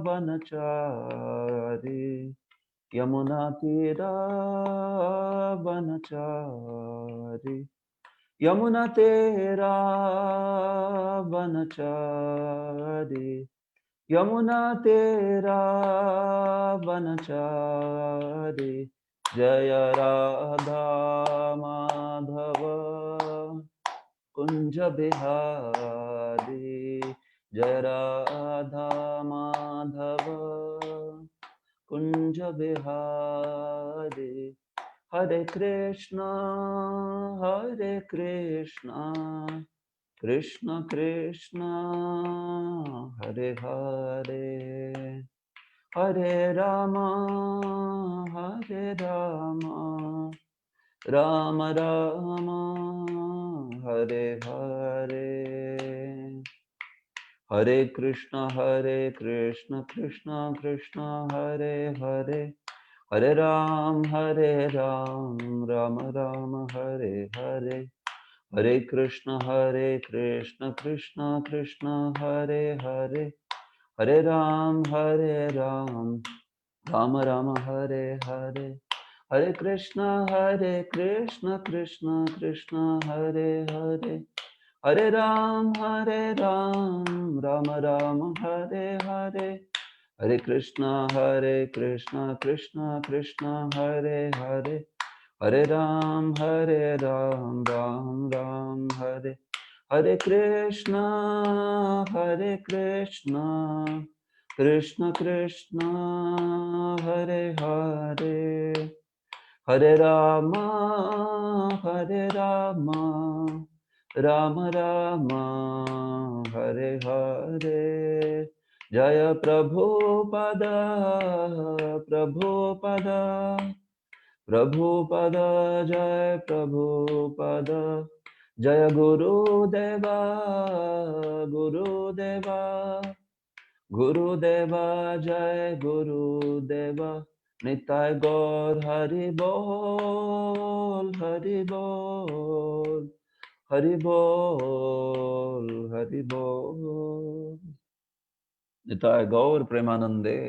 वनचारी यमुना तीरा वनचारी यमुना तेरा वनचारी यमुना तेरा वनचारी जय राधा माधव कुंज बिहारी जय राधा माधव कुंज बिहारी हरे कृष्णा कृष्ण कृष्ण हरे हरे हरे राम राम राम हरे हरे हरे कृष्ण कृष्ण कृष्ण हरे हरे हरे राम राम राम हरे हरे हरे कृष्ण कृष्ण कृष्ण हरे हरे हरे राम राम राम हरे हरे हरे कृष्ण कृष्ण कृष्ण हरे हरे हरे राम राम राम हरे हरे हरे कृष्ण कृष्ण कृष्ण हरे हरे हरे राम राम राम हरे हरे कृष्ण कृष्ण कृष्ण हरे हरे हरे राम राम राम हरे हरे जय प्रभुपद प्रभुपद जय प्रभुपद जय गुरुदेवा गुरुदेवा जय गुरुदेवा निताय गौर हरि बोल हरि बोल हरि बोल हरि बोल निताय गौर प्रेमानंदे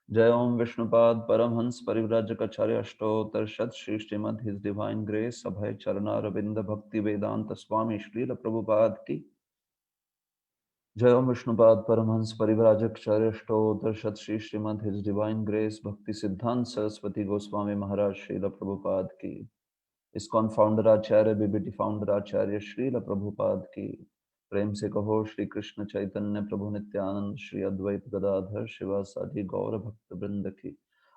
जय ओम विष्णुपाद परमहंस परिव्राजकाचार्य अष्टोत्तर शत Shri Srimad his divine grace Abhay Charanaravinda Bhaktivedanta स्वामी श्रील प्रभुपाद की जय ओम विष्णुपाद परमहंस परिव्राजकाचार्य अष्टोत्तर शत Shri Srimad his divine grace Bhakti Siddhanta Saraswati Goswami Maharaj Srila Prabhupada की ISKCON founder acharya BBT founder acharya Srila Prabhupada की प्रेम से कहो श्री कृष्ण चैतन्य प्रभु नित्यानंद श्री अद्वैत गदाधर शिवासादि गौर भक्त वृंद की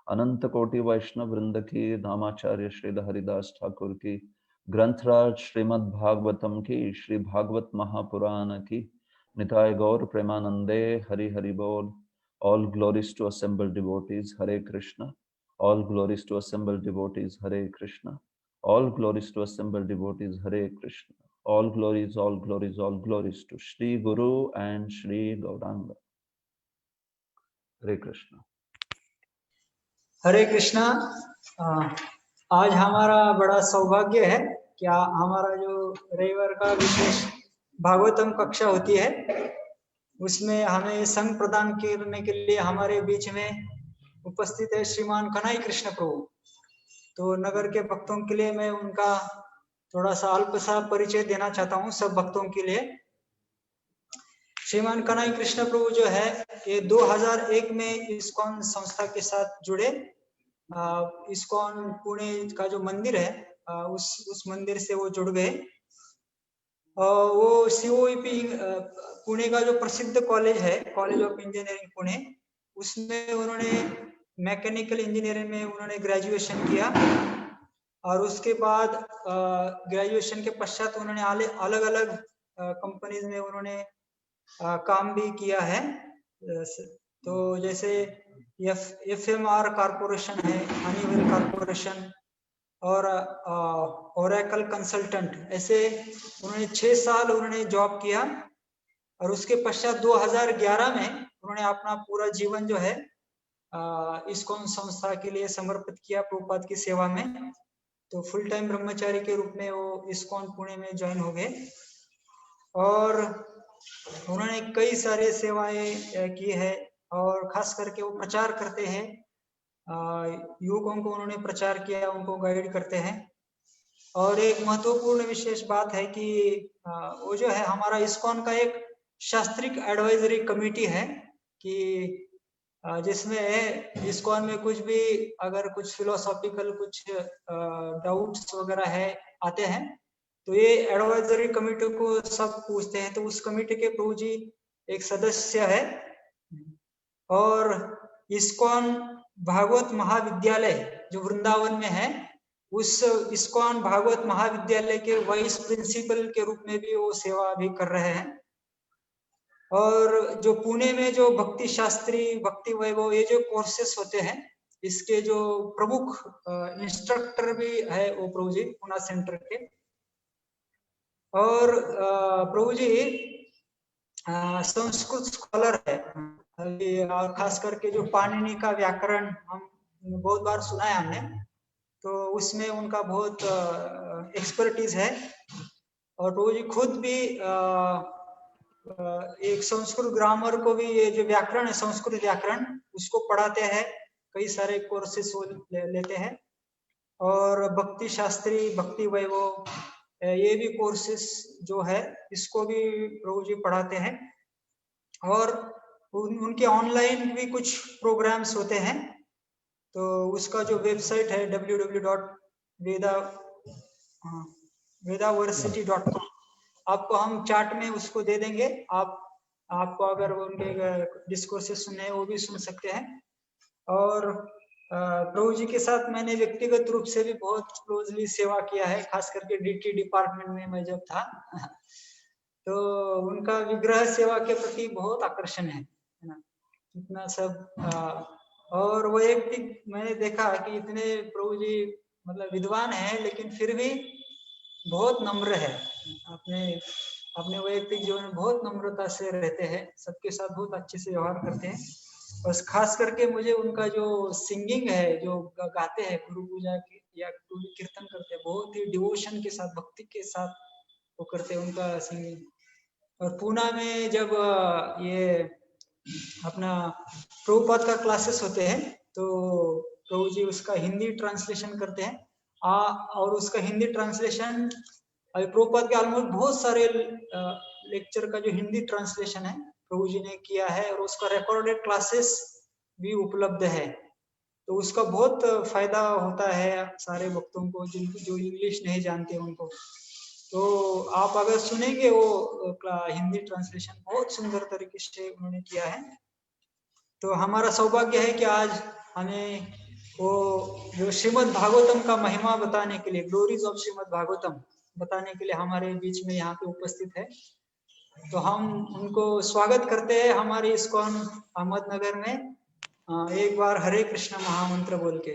अनंत कोटि वैष्णव वृंद की नामाचार्य श्रील हरिदास ठाकुर की ग्रंथराज श्रीमद् भागवतम की श्री भागवत महापुराण की निताय गौर प्रेमानंदे हरि हरि बोल all glories to assembled devotees Hare Krishna all glories to assembled devotees Hare Krishna all glories to assembled devotees Hare Krishna all glories to Shri Guru and Shri Gauranga Hare Krishna हरे कृष्णा। आज हमारा बड़ा सौभाग्य है कि हमारा जो रविवार का विशेष भागवतम कक्षा होती है उसमें हमें संग प्रदान करने के लिए हमारे बीच में उपस्थित है श्रीमान कन्हई कृष्ण प्रभु। तो नगर के भक्तों के लिए मैं उनका थोड़ा सा अल्प सा परिचय देना चाहता हूँ सब भक्तों के लिए। श्रीमान कन्हई कृष्ण प्रभु जो है ये 2001 में इस्कॉन संस्था के साथ जुड़े। इस्कॉन पुणे का जो मंदिर है उस मंदिर से वो जुड़ गए। वो सीओईपी पुणे का जो प्रसिद्ध कॉलेज है कॉलेज ऑफ इंजीनियरिंग पुणे उसमें उन्होंने मैकेनिकल इंजीनियरिंग में उन्होंने ग्रेजुएशन किया और उसके बाद ग्रेजुएशन के पश्चात उन्होंने अलग अलग कंपनीज में उन्होंने काम भी किया है। तो जैसे एफएमआर कॉर्पोरेशन है, हनीवेल कॉर्पोरेशन और ओरेकल कंसल्टेंट, ऐसे उन्होंने 6 साल उन्होंने जॉब किया और उसके पश्चात 2011 में उन्होंने अपना पूरा जीवन जो है इस्कॉन संस्था के लिए समर्पित किया प्रभुपाद की सेवा में। तो फुल टाइम ब्रह्मचारी के रूप में वो इस्कॉन पुणे में ज्वाइन हो गए और उन्होंने कई सारे सेवाएं की है और खास करके वो प्रचार करते हैं, युवकों को उन्होंने प्रचार किया, उनको गाइड करते हैं। और एक महत्वपूर्ण विशेष बात है कि वो जो है हमारा इस्कॉन का एक शास्त्रिक एडवाइजरी कमेटी है कि जिसमें इस्कॉन में कुछ भी अगर कुछ फिलोसॉफिकल कुछ डाउट्स वगैरह है आते हैं तो ये एडवाइजरी कमेटी को सब पूछते हैं। तो उस कमेटी के प्रभु जी एक सदस्य है। और इस्कॉन भागवत महाविद्यालय जो वृंदावन में है, उस इस्कॉन भागवत महाविद्यालय के वाइस प्रिंसिपल के रूप में भी वो सेवा भी कर रहे हैं। और जो पुणे में जो भक्ति शास्त्री, भक्ति वैभव, ये जो कोर्सेस होते हैं, इसके जो प्रमुख इंस्ट्रक्टर भी है वो प्रभु जी पुणे सेंटर के। और प्रभु जी संस्कृत स्कॉलर है। और खास करके जो पाणिनि का व्याकरण हम बहुत बार सुना है हमने, तो उसमें उनका बहुत एक्सपर्टीज है। और प्रभु जी खुद भी एक संस्कृत ग्रामर को भी, ये जो व्याकरण है संस्कृत व्याकरण, उसको पढ़ाते हैं, कई सारे कोर्सेस वो लेते हैं। और भक्ति शास्त्री, भक्ति वैभव, ये भी कोर्सेस जो है इसको भी प्रभु जी पढ़ाते हैं। और उनके ऑनलाइन भी कुछ प्रोग्राम्स होते हैं। तो उसका जो वेबसाइट है www.vedaversity.com, आपको हम चार्ट में उसको दे देंगे। आपको अगर उनके डिस्कोर्सेस सुनने वो भी सुन सकते हैं। और प्रभु जी के साथ मैंने व्यक्तिगत रूप से भी बहुत क्लोजली सेवा किया है, खास करके डीटी डिपार्टमेंट में मैं जब था तो उनका विग्रह सेवा के प्रति बहुत आकर्षण है ना, इतना सब। और वो एक मैंने देखा कि इतने प्रभु जी मतलब विद्वान हैं, लेकिन फिर भी बहुत नम्र है। अपने वैयक्तिक जीवन में बहुत नम्रता से रहते हैं, सबके साथ बहुत अच्छे से व्यवहार करते हैं। बस खास करके मुझे उनका जो सिंगिंग है, जो गाते हैं गुरु पूजा की या गुरु कीर्तन करते हैं, बहुत ही डिवोशन के साथ, भक्ति के साथ वो करते हैं उनका सिंगिंग। और पूना में जब ये अपना प्रभुपाद का क्लासेस होते हैं तो प्रभु जी उसका हिंदी ट्रांसलेशन करते हैं। और उसका हिंदी ट्रांसलेशन अभी प्रभुपाद के ऑलमोस्ट बहुत सारे लेक्चर का जो हिंदी ट्रांसलेशन है प्रभु जी ने किया है, और उसका रिकॉर्डेड क्लासेस भी उपलब्ध है। तो उसका बहुत फायदा होता है सारे भक्तों को जो इंग्लिश नहीं जानते उनको। तो आप अगर सुनेंगे वो हिंदी ट्रांसलेशन बहुत सुंदर तरीके से उन्होंने किया है। तो हमारा सौभाग्य है कि आज हमें वो जो श्रीमद् भागवतम का महिमा बताने के लिए, ग्लोरीज ऑफ श्रीमद् भागवतम बताने के लिए हमारे बीच में यहाँ पे उपस्थित है। तो हम उनको स्वागत करते हैं हमारे इस्कॉन अहमदनगर में। एक बार हरे कृष्ण महामंत्र बोल के।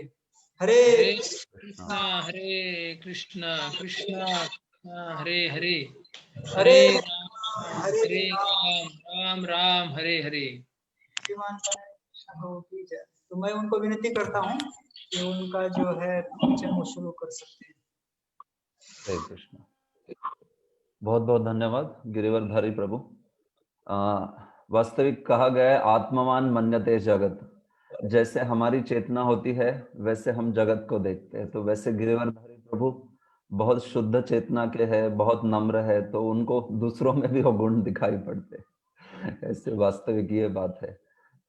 हरे कृष्णा हरे कृष्णा कृष्णा हरे हरे, हरे हरे राम राम राम हरे हरे। तो मैं उनको विनती करता हूँ कि उनका जो है प्रवचन वो शुरू कर सकते हैं। हरे कृष्ण। बहुत बहुत धन्यवाद गिरिवरधारी प्रभु। वास्तविक कहा गया है आत्मवान मन्यते जगत। जैसे हमारी चेतना होती है वैसे हम जगत को देखते हैं। तो वैसे गिरिवरधारी प्रभु बहुत शुद्ध चेतना के हैं, बहुत नम्र है, तो उनको दूसरों में भी वो गुण दिखाई पड़ते हैं। ऐसे वास्तविक ये बात है।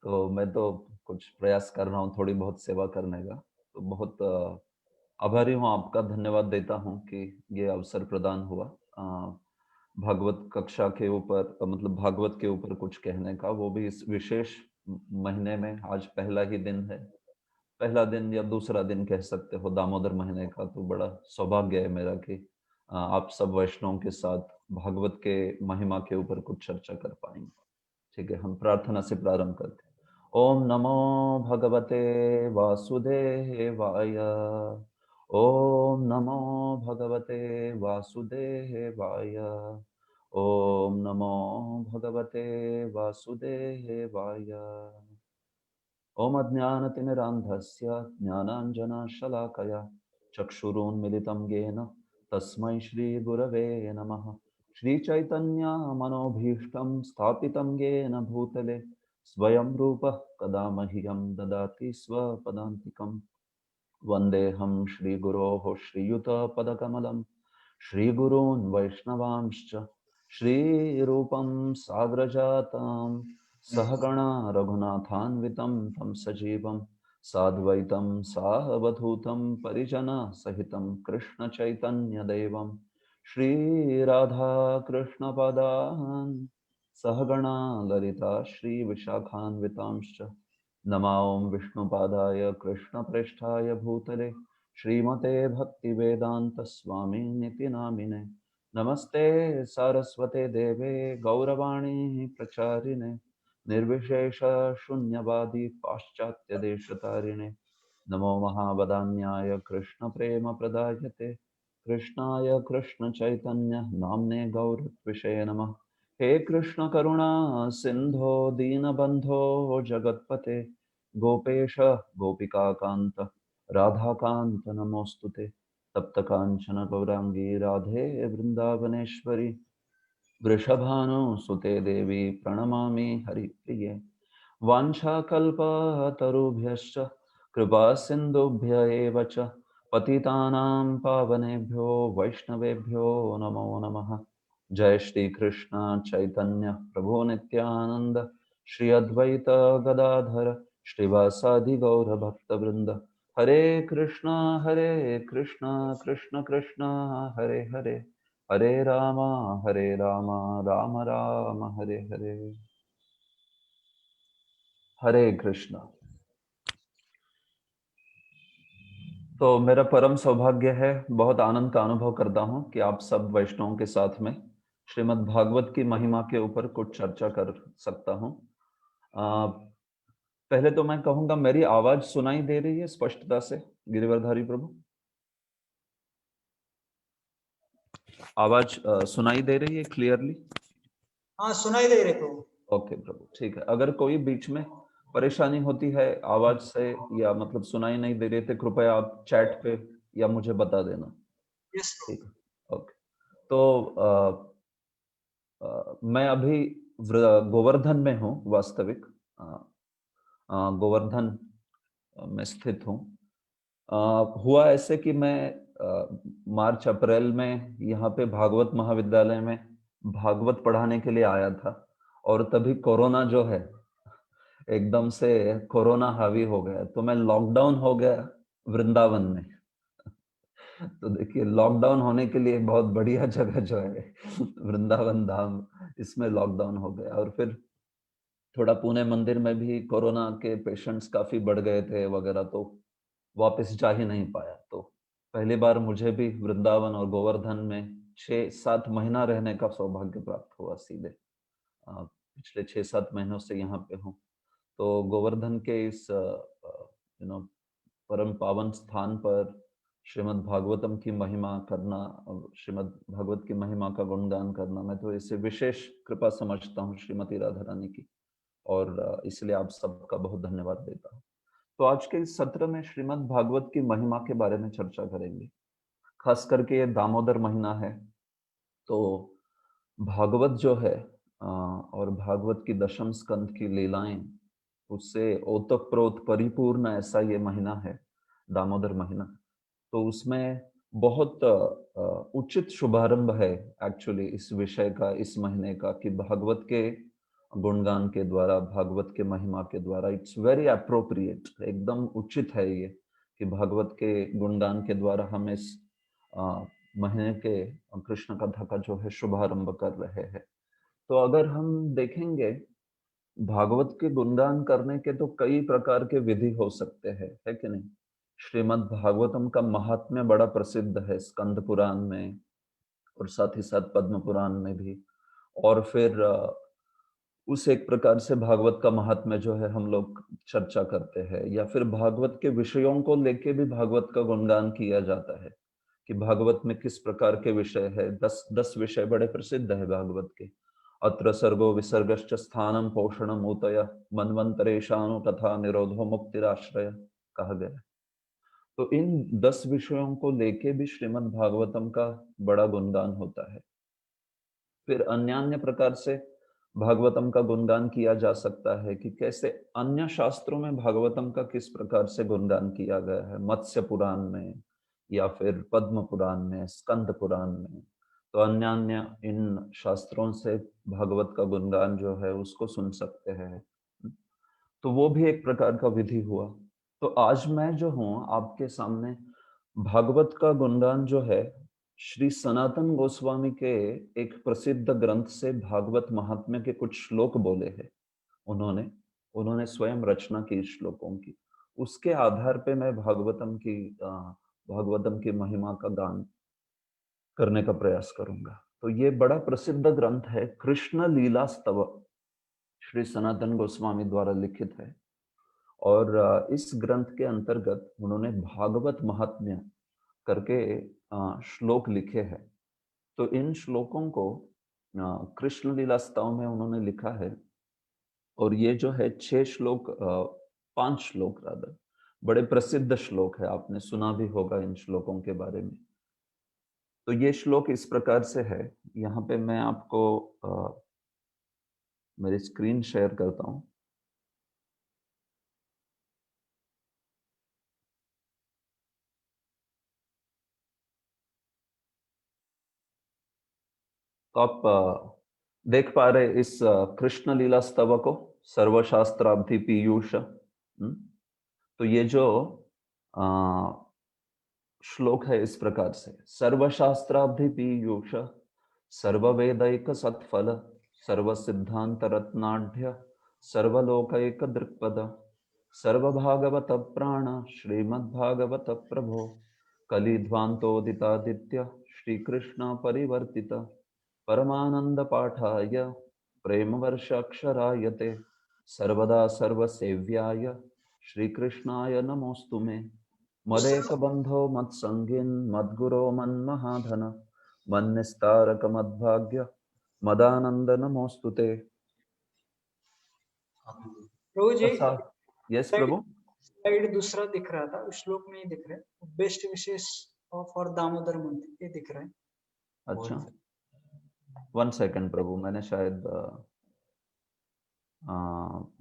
तो मैं तो कुछ प्रयास कर रहा हूँ थोड़ी बहुत सेवा करने का। तो बहुत आभारी हूँ, आपका धन्यवाद देता हूँ कि ये अवसर प्रदान हुआ भागवत कक्षा के ऊपर, मतलब भागवत के ऊपर कुछ कहने का, वो भी इस विशेष महीने में। आज पहला ही दिन है, पहला दिन या दूसरा दिन कह सकते हो दामोदर महीने का। तो बड़ा सौभाग्य है मेरा कि आप सब वैष्णवों के साथ भागवत के महिमा के ऊपर कुछ चर्चा कर पाएंगे। ठीक है, हम प्रार्थना से प्रारंभ करते हैं। ओम नमो भगवते वासुदेवाय। ओम नमो भगवते वासुदेवाय। ओम नमो भगवते वासुदेवाय। ओम अज्ञानतिमिरान्धस्य ज्ञानाञ्जनशलाकया चक्षुरुन्मिलितं येन तस्मै श्रीगुरवे नमः। श्रीचैतन्यमनोभीष्टं स्थापितं येन भूतले स्वयं रूपः कदा मह्यं ददाति स्वपदान्तिकम्। वन्देऽहं श्रीगुरोः श्रीयुतपदकमलं श्रीगुरून् वैष्णवांश्च श्रीरूपं साग्रजातां सहगणा रघुनाथान्वितं तं सजीवं साद्वैतं सावधूतं परिजनसहितं कृष्णचैतन्यदेवं श्रीराधाकृष्णपदान् सहगणा ललिता श्रीविशाखान्वितांश्च नमा ओं विष्णुपादाय कृष्णप्रेष्ठाय भूतले श्रीमते भक्तिवेदांत स्वामी निति नामिने नमस्ते सारस्वते देवे गौरवाणी प्रचारिणे निर्विशेष शून्यवादी पाश्चात्य देशतारिणे नमो महावदान्याय कृष्ण प्रेम प्रदायते कृष्णाय कृष्ण चैतन्य नाम्ने गौरत्विषये नमः। हे कृष्ण करुणा सिंधो दीनबंधो जगत्पते गोपेश गोपिकाकांत राधाकांत नमोस्तुते तप्त कांचन गौरांगी राधे वृंदावनेश्वरी वृषभानुसुते देवी प्रणमामि हरिप्रिये वाञ्छाकल्पतरुभ्यश्च कृपा सिन्धुभ्य एव च पतितानां पावनेभ्यो वैष्णवेभ्यो नमो नमः। जय श्री कृष्ण चैतन्य प्रभु नित्यानंद श्री अद्वैत गदाधर श्रीवासादि गौर भक्तवृंद हरे कृष्णा कृष्ण कृष्ण हरे हरे हरे राम राम राम हरे हरे। हरे कृष्णा। तो मेरा परम सौभाग्य है, बहुत आनंद का अनुभव करता हूँ कि आप सब वैष्णवों के साथ में श्रीमद् भागवत की महिमा के ऊपर कुछ चर्चा कर सकता हूँ। पहले तो मैं कहूँगा, मेरी आवाज सुनाई दे रही है स्पष्टता से गिरिवरधारी प्रभु? आवाज सुनाई दे रही है क्लियरली? हाँ, सुनाई दे रहे प्रभु। ओके प्रभु, ठीक है। अगर कोई बीच में परेशानी होती है आवाज से या मतलब सुनाई नहीं दे रही, तो कृपया आप चैट पे या मुझे बता देना। यस प्रभु। ठीक है, ओके। तो मैं अभी गोवर्धन में हूँ, वास्तविक गोवर्धन में स्थित हूँ। हुआ ऐसे कि मैं मार्च अप्रैल में यहाँ पे भागवत महाविद्यालय में भागवत पढ़ाने के लिए आया था, और तभी कोरोना जो है एकदम से कोरोना हावी हो गया, तो मैं लॉकडाउन हो गया वृंदावन में। तो देखिए, लॉकडाउन होने के लिए बहुत बढ़िया जगह जो है वृंदावन धाम, इसमें लॉकडाउन हो गया। और फिर थोड़ा पुणे मंदिर में भी कोरोना के पेशेंट्स काफी बढ़ गए थे वगैरह, तो वापस जा ही नहीं पाया। तो पहली बार मुझे भी वृंदावन और गोवर्धन में 6-7 महीना रहने का सौभाग्य प्राप्त हुआ सीधे। पिछले 6-7 महीनों से यहाँ पे हूँ। तो गोवर्धन के इस परम पावन स्थान पर श्रीमद् भागवतम की महिमा करना, श्रीमद् भागवत की महिमा का गुणगान करना, मैं तो इसे विशेष कृपा समझता हूँ श्रीमती राधा रानी की, और इसलिए आप सबका बहुत धन्यवाद देता हूँ। तो आज के इस सत्र में श्रीमद् भागवत की महिमा के बारे में चर्चा करेंगे। खास करके ये दामोदर महीना है, तो भागवत जो है और भागवत की दशम स्कंद की लीलाएं, उससे ओतप्रोत परिपूर्ण ऐसा ये महीना है दामोदर महीना। तो उसमें बहुत उचित शुभारंभ है एक्चुअली इस विषय का, इस महीने का, कि भागवत के गुणगान के द्वारा, भागवत के महिमा के द्वारा। इट्स वेरी अप्रोप्रिएट, एकदम उचित है ये कि भागवत के गुणगान के द्वारा हम इस महीने के कृष्ण कथा का जो है शुभारंभ कर रहे हैं। तो अगर हम देखेंगे, भागवत के गुणगान करने के तो कई प्रकार के विधि हो सकते हैं, है कि नहीं? श्रीमद् भागवतम का महात्म्य बड़ा प्रसिद्ध है स्कंद पुराण में, और साथ ही साथ पद्म पुराण में भी। और फिर उस एक प्रकार से भागवत का महात्म्य जो है हम लोग चर्चा करते हैं, या फिर भागवत के विषयों को लेके भी भागवत का गुणगान किया जाता है कि भागवत में किस प्रकार के विषय है। 10 विषय बड़े प्रसिद्ध है भागवत के। अत्र सर्गो विसर्गश्च स्थानम पोषणम ऊतय मन्वंतरेशानु तथा निरोधो मुक्तिराश्रय कहा गया है। तो इन 10 विषयों को लेके भी श्रीमद् भागवतम का बड़ा गुणगान होता है। फिर अन्य प्रकार से भागवतम का गुणगान किया जा सकता है कि कैसे अन्य शास्त्रों में भागवतम का किस प्रकार से गुणगान किया गया है, मत्स्य पुराण में या फिर पद्म पुराण में, स्कंद पुराण में। तो अन्य अन्य इन शास्त्रों से भागवत का गुणगान जो है उसको सुन सकते हैं। तो वो भी एक प्रकार का विधि हुआ। तो आज मैं जो हूँ आपके सामने भागवत का गुणगान जो है श्री सनातन गोस्वामी के एक प्रसिद्ध ग्रंथ से भागवत महात्म्य के कुछ श्लोक बोले हैं उन्होंने उन्होंने स्वयं रचना की श्लोकों की। उसके आधार पे मैं भागवतम की महिमा का गान करने का प्रयास करूंगा। तो ये बड़ा प्रसिद्ध ग्रंथ है, कृष्ण लीला स्तव, श्री सनातन गोस्वामी द्वारा लिखित है। और इस ग्रंथ के अंतर्गत उन्होंने भागवत महात्म्य करके श्लोक लिखे हैं। तो इन श्लोकों को कृष्ण लीला स्तव में उन्होंने लिखा है। और ये जो है 6 श्लोक 5 श्लोक रादर बड़े प्रसिद्ध श्लोक है, आपने सुना भी होगा इन श्लोकों के बारे में। तो ये श्लोक इस प्रकार से है, यहाँ पे मैं आपको मेरी स्क्रीन शेयर करता हूँ। तो आप देख पा रहे इस कृष्ण लीला स्तव को, सर्वशास्त्राब्धि पीयूष। तो ये जो श्लोक है इस प्रकार से, सर्वशास्त्राब्धि पीयूष सर्ववेदैक सत्फल सर्व सिद्धांत रत्नाढ्य सर्वलोकैक दृक्पद सर्वभागवत प्राण श्रीमद्भागवत प्रभो कलिध्वान्तोदितादित्य श्रीकृष्ण परिवर्तित परमानंद पाठाय प्रेमवर्षाक्षरायते सर्वदा सर्वसेव्याय श्रीकृष्णाय नमोस्तु मे मदेक बंधो मत्संगिन् मद्गुरो मन्महाधन मन्निस्तारक मद्भाग्य मदानंद नमोस्तुते। प्रभु जी, यस प्रभु। स्लाइड दूसरा दिख रहा था, उस श्लोक में ही दिख रहा है, बेस्ट विशेष फॉर दामोदर मंथ, ये दिख रहा है। अच्छा, 1 सेकंड प्रभु, मैंने शायद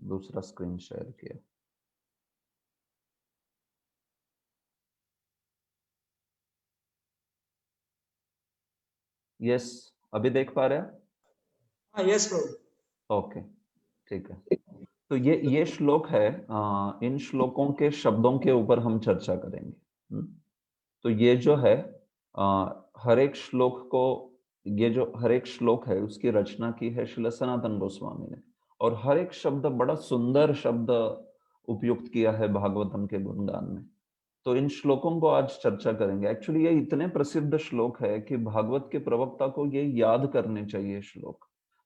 दूसरा स्क्रीन शेयर किया। यस, अभी देख पा रहे हैं? हाँ, यस प्रभु। ओके, ठीक है। तो ये श्लोक है, इन श्लोकों के शब्दों के ऊपर हम चर्चा करेंगे। तो ये जो है हर एक श्लोक को, ये जो हर एक श्लोक है उसकी रचना की है श्रील सनातन गोस्वामी ने, और हर एक शब्द बड़ा सुंदर शब्द उपयुक्त किया है भागवतम के गुणगान में। तो इन श्लोकों को आज चर्चा करेंगे। एक्चुअली ये इतने प्रसिद्ध श्लोक है कि भागवत के प्रवक्ता को ये याद करने चाहिए श्लोक।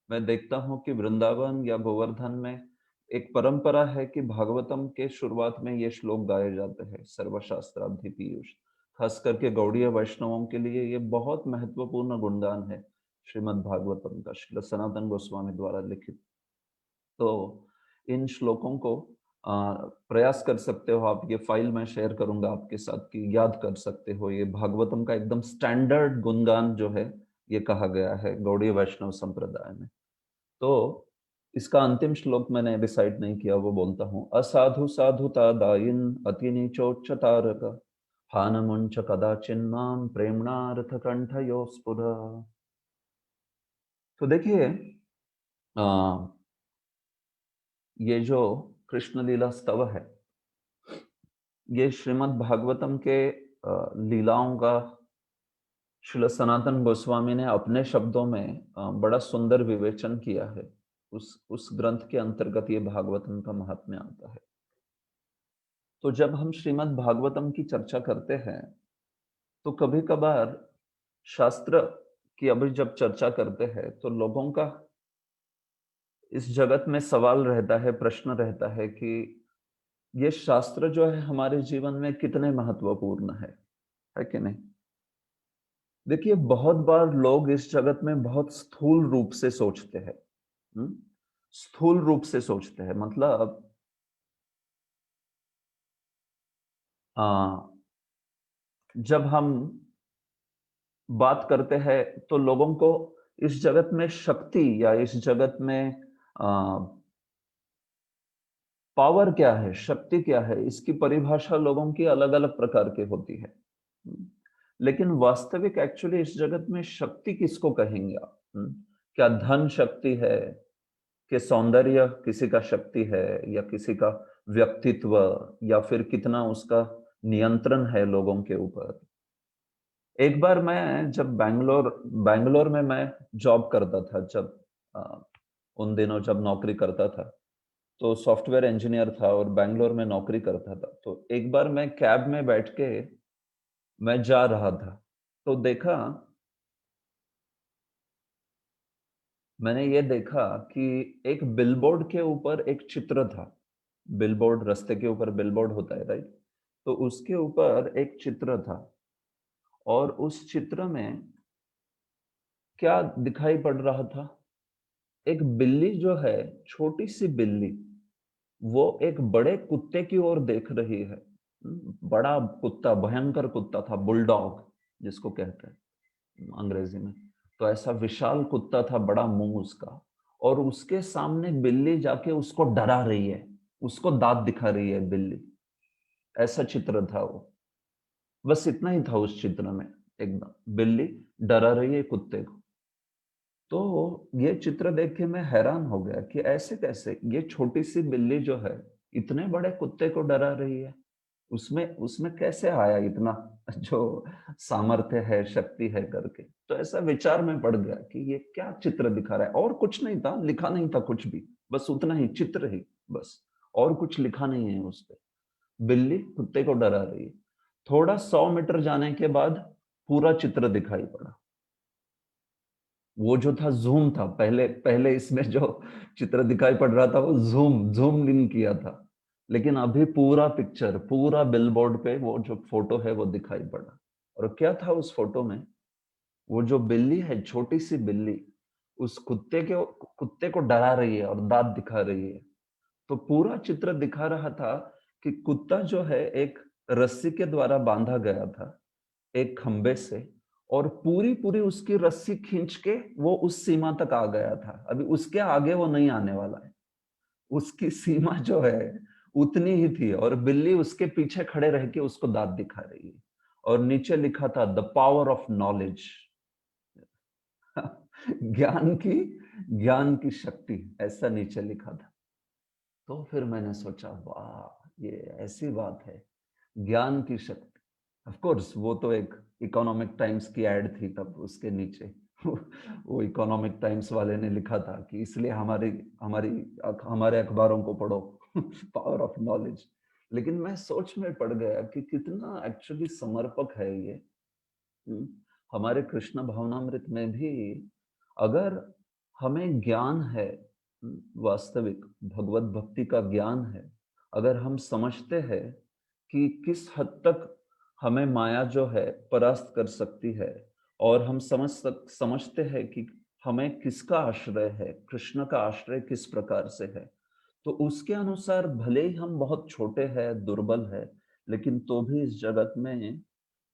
मैं देखता हूँ कि वृंदावन या गोवर्धन में एक परंपरा है कि भागवतम के शुरुआत में ये श्लोक गाए जाते हैं, सर्वशास्त्राब्धि पीयूष। खास करके गौड़ीय वैष्णवों के लिए ये बहुत महत्वपूर्ण गुणगान है श्रीमद् भागवतम का, श्री सनातन गोस्वामी द्वारा लिखित। तो इन श्लोकों को प्रयास कर सकते हो आप, ये फाइल मैं शेयर करूंगा आपके साथ कि याद कर सकते हो। ये भागवतम का एकदम स्टैंडर्ड गुणगान जो है ये कहा गया है गौड़ीय वैष्णव संप्रदाय में। तो इसका अंतिम श्लोक मैंने डिसाइड नहीं किया, वो बोलता हूँ। असाधु साधुता दायिन अति नीचोच्च तारक हान मुंच कदाचिन्माम प्रेमणार्थ कंठयो स्फुर। तो देखिए ये जो कृष्ण लीला स्तव है, ये श्रीमद् भागवतम के लीलाओं का श्रील सनातन गोस्वामी ने अपने शब्दों में बड़ा सुंदर विवेचन किया है। उस ग्रंथ के अंतर्गत ये भागवतम का महात्म्य आता है। तो जब हम श्रीमद् भागवतम की चर्चा करते हैं तो कभी कभार शास्त्र की अभी जब चर्चा करते हैं तो लोगों का इस जगत में सवाल रहता है, प्रश्न रहता है कि ये शास्त्र जो है हमारे जीवन में कितने महत्वपूर्ण है कि नहीं। देखिए बहुत बार लोग इस जगत में बहुत स्थूल रूप से सोचते हैं। स्थूल रूप से सोचते हैं मतलब जब हम बात करते हैं तो लोगों को इस जगत में शक्ति या इस जगत में पावर क्या है, शक्ति क्या है, इसकी परिभाषा लोगों की अलग अलग प्रकार की होती है। लेकिन वास्तविक एक्चुअली इस जगत में शक्ति किसको कहेंगे आप? क्या धन शक्ति है, कि सौंदर्य किसी का शक्ति है, या किसी का व्यक्तित्व, या फिर कितना उसका नियंत्रण है लोगों के ऊपर? एक बार मैं जब बैंगलोर में मैं जॉब करता था, जब उन दिनों जब नौकरी करता था, तो सॉफ्टवेयर इंजीनियर था और बैंगलोर में नौकरी करता था। तो एक बार मैं कैब में बैठ के मैं जा रहा था, तो मैंने ये देखा कि एक बिलबोर्ड के ऊपर एक चित्र था। बिलबोर्ड, रास्ते के ऊपर बिलबोर्ड होता है, राइट? तो उसके ऊपर एक चित्र था, और उस चित्र में क्या दिखाई पड़ रहा था? एक बिल्ली जो है, छोटी सी बिल्ली, वो एक बड़े कुत्ते की ओर देख रही है। बड़ा कुत्ता, भयंकर कुत्ता था, बुलडॉग जिसको कहते हैं अंग्रेजी में। तो ऐसा विशाल कुत्ता था, बड़ा मुंह उसका, और उसके सामने बिल्ली जाके उसको डरा रही है, उसको दांत दिखा रही है बिल्ली। ऐसा चित्र था वो। बस इतना ही था उस चित्र में, एकदम बिल्ली डरा रही है कुत्ते को। तो ये चित्र देख के मैं हैरान हो गया कि ऐसे कैसे ये छोटी सी बिल्ली जो है इतने बड़े कुत्ते को डरा रही है। उसमें उसमें कैसे आया इतना जो सामर्थ्य है, शक्ति है करके। तो ऐसा विचार में पड़ गया कि ये क्या चित्र दिखा रहा है। और कुछ नहीं था, लिखा नहीं था कुछ भी, बस उतना ही चित्र ही, बस और कुछ लिखा नहीं है उस पे। बिल्ली कुत्ते को डरा रही है। थोड़ा 100 मीटर जाने के बाद पूरा चित्र दिखाई पड़ा। वो जो था ज़ूम था, पहले पहले इसमें जो चित्र दिखाई पड़ रहा था वो ज़ूम ज़ूम इन किया था। लेकिन अभी पूरा पिक्चर, पूरा बिलबोर्ड पे वो जो फोटो है वो दिखाई पड़ा। और क्या था उस फोटो में? वो जो बिल्ली है, छोटी सी बिल्ली, उस कुत्ते को डरा रही है और दांत दिखा रही है। तो पूरा चित्र दिखा रहा था कि कुत्ता जो है एक रस्सी के द्वारा बांधा गया था एक खंबे से, और पूरी पूरी उसकी रस्सी खींच के वो उस सीमा तक आ गया था। अभी उसके आगे वो नहीं आने वाला है। उसकी सीमा जो है उतनी ही थी, और बिल्ली उसके पीछे खड़े रह के उसको दांत दिखा रही है। और नीचे लिखा था द पावर ऑफ नॉलेज। ज्ञान की शक्ति, ऐसा नीचे लिखा था। तो फिर मैंने सोचा, वाह, ये ऐसी बात है, ज्ञान की शक्ति। ऑफ कोर्स वो तो एक इकोनॉमिक टाइम्स की एड थी तब उसके नीचे। वो इकोनॉमिक टाइम्स वाले ने लिखा था कि इसलिए हमारी हमारी हमारे अखबारों को पढ़ो, पावर ऑफ नॉलेज। लेकिन मैं सोच में पड़ गया कि कितना एक्चुअली समर्पक है ये। हम्म, हमारे कृष्ण भावनामृत में भी अगर हमें ज्ञान है, वास्तविक भगवत भक्ति का ज्ञान है, अगर हम समझते हैं कि किस हद तक हमें माया जो है परास्त कर सकती है, और हम समझते हैं कि हमें किसका आश्रय है, कृष्ण का आश्रय किस प्रकार से है, तो उसके अनुसार भले ही हम बहुत छोटे हैं, दुर्बल है, लेकिन तो भी इस जगत में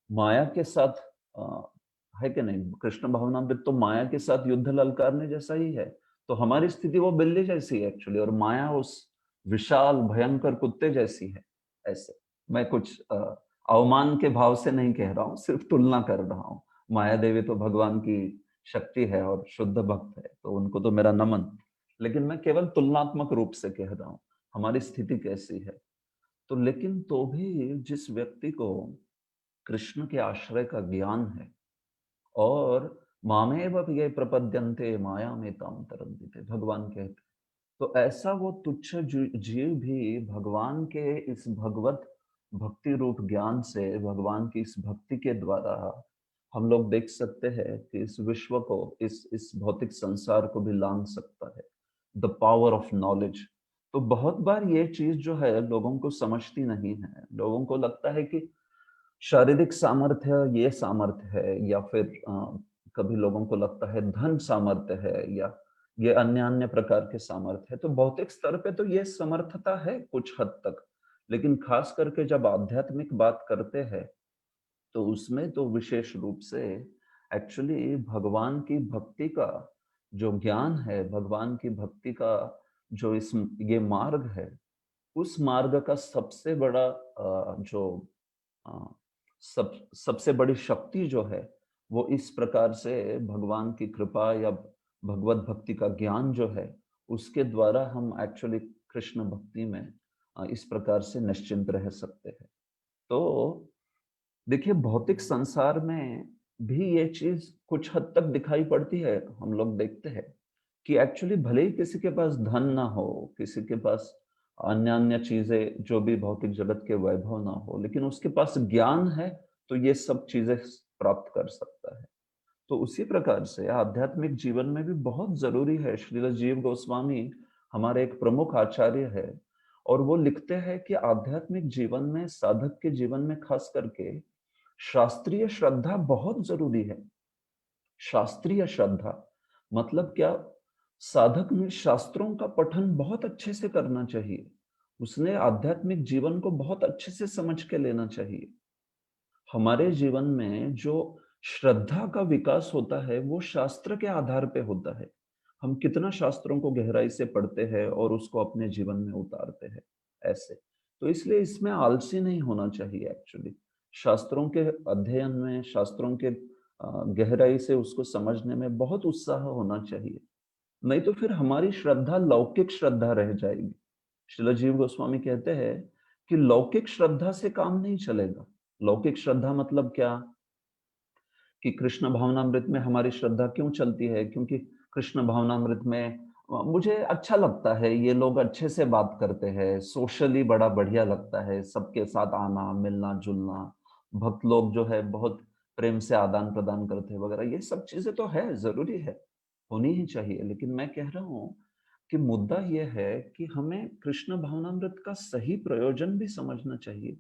माया के साथ अ, है कि नहीं? कृष्ण भावनामृत तो माया के साथ युद्ध ललकारने जैसा ही है। तो हमारी स्थिति वो बिल्ली जैसी है एक्चुअली, और माया उस विशाल भयंकर कुत्ते जैसी है। ऐसे मैं कुछ अवमान के भाव से नहीं कह रहा हूँ, सिर्फ तुलना कर रहा हूँ। माया देवी तो भगवान की शक्ति है और शुद्ध भक्त है, तो उनको तो मेरा नमन। लेकिन मैं केवल तुलनात्मक रूप से कह रहा हूँ हमारी स्थिति कैसी है। तो लेकिन तो भी जिस व्यक्ति को कृष्ण के आश्रय का ज्ञान है, और मामेव ये प्रपद्यन्ते माया में ताम तरन्ति, भगवान कहते, तो ऐसा वो तुच्छ जीव भी भगवान के इस भगवत भक्ति रूप ज्ञान से, भगवान की इस भक्ति के द्वारा हम लोग देख सकते हैं कि इस विश्व को, इस भौतिक संसार को भी लांघ सकता है। The power of knowledge. तो बहुत बार ये चीज जो है लोगों को समझती नहीं है। लोगों को लगता है कि शारीरिक सामर्थ्य ये सामर्थ्य है, या फिर कभी लोगों को लगता है धन सामर्थ्य है, या ये अन्य अन्य प्रकार के सामर्थ्य है। तो भौतिक स्तर पे तो ये समर्थता है कुछ हद तक, लेकिन खास करके जब आध्यात्मिक बात करते हैं तो उसमें तो विशेष रूप से एक्चुअली भगवान की भक्ति का जो ज्ञान है, भगवान की भक्ति का जो ये मार्ग है, उस मार्ग का सबसे बड़ा जो अ, सबसे बड़ी शक्ति जो है, वो इस प्रकार से भगवान की कृपा या भगवत भक्ति का ज्ञान जो है, उसके द्वारा हम एक्चुअली कृष्ण भक्ति में इस प्रकार से निश्चिंत रह सकते हैं। तो देखिए, भौतिक संसार में भी ये चीज़ कुछ हद तक दिखाई पड़ती है। हम लोग देखते हैं कि एक्चुअली भले ही किसी के पास धन ना हो, किसी के पास अन्य-अन्य चीज़ें जो भी भौतिक जगत के वैभव ना हो, लेकिन उसके पास ज्ञान है, तो ये सब चीज़ें प्राप्त कर सकता है। तो उसी प्रकार से आध्यात्मिक जीवन में भी बहुत ज़रूरी है। श्रील जीव गोस्वामी हमारे एक प्रमुख आचार्य है और वो लिखते हैं कि आध्यात्मिक जीवन में, साधक के जीवन में खास करके शास्त्रीय श्रद्धा बहुत ज़रूरी है। शास्त्रीय श्रद्धा मतलब क्या? साधक ने शास्त्रों का पठन बहुत अच्छे से करना चाहिए। उसने आध्यात्मिक जीवन को बहुत अच्छे से समझ के लेना चाहिए। हमारे जीवन में जो श्रद्धा का विकास होता है, वो शास्त्र के आधार पे होता है। हम कितना शास्त्रों को गहराई से पढ़ते हैं और उसको अपने जीवन में उतारते हैं, ऐसे। तो इसलिए इसमें आलसी नहीं होना चाहिए एक्चुअली। शास्त्रों के अध्ययन में, शास्त्रों के गहराई से उसको समझने में बहुत उत्साह होना चाहिए। नहीं तो फिर हमारी श्रद्धा लौकिक श्रद्धा रह जाएगी। श्रील जीव गोस्वामी कहते हैं कि लौकिक श्रद्धा से काम नहीं चलेगा। लौकिक श्रद्धा मतलब क्या? कि कृष्ण भावनामृत में हमारी श्रद्धा क्यों चलती है? क्योंकि कृष्ण भावनामृत में मुझे अच्छा लगता है, ये लोग अच्छे से बात करते हैं, सोशली बड़ा बढ़िया लगता है, सबके साथ आना, मिलना-जुलना, भक्त लोग जो है बहुत प्रेम से आदान-प्रदान करते हैं वगैरह, ये सब चीज़ें तो है, ज़रूरी है, होनी ही चाहिए। लेकिन मैं कह रहा हूँ कि मुद्दा ये है कि हमें कृष्ण भावनामृत का सही प्रयोजन भी समझना चाहिए।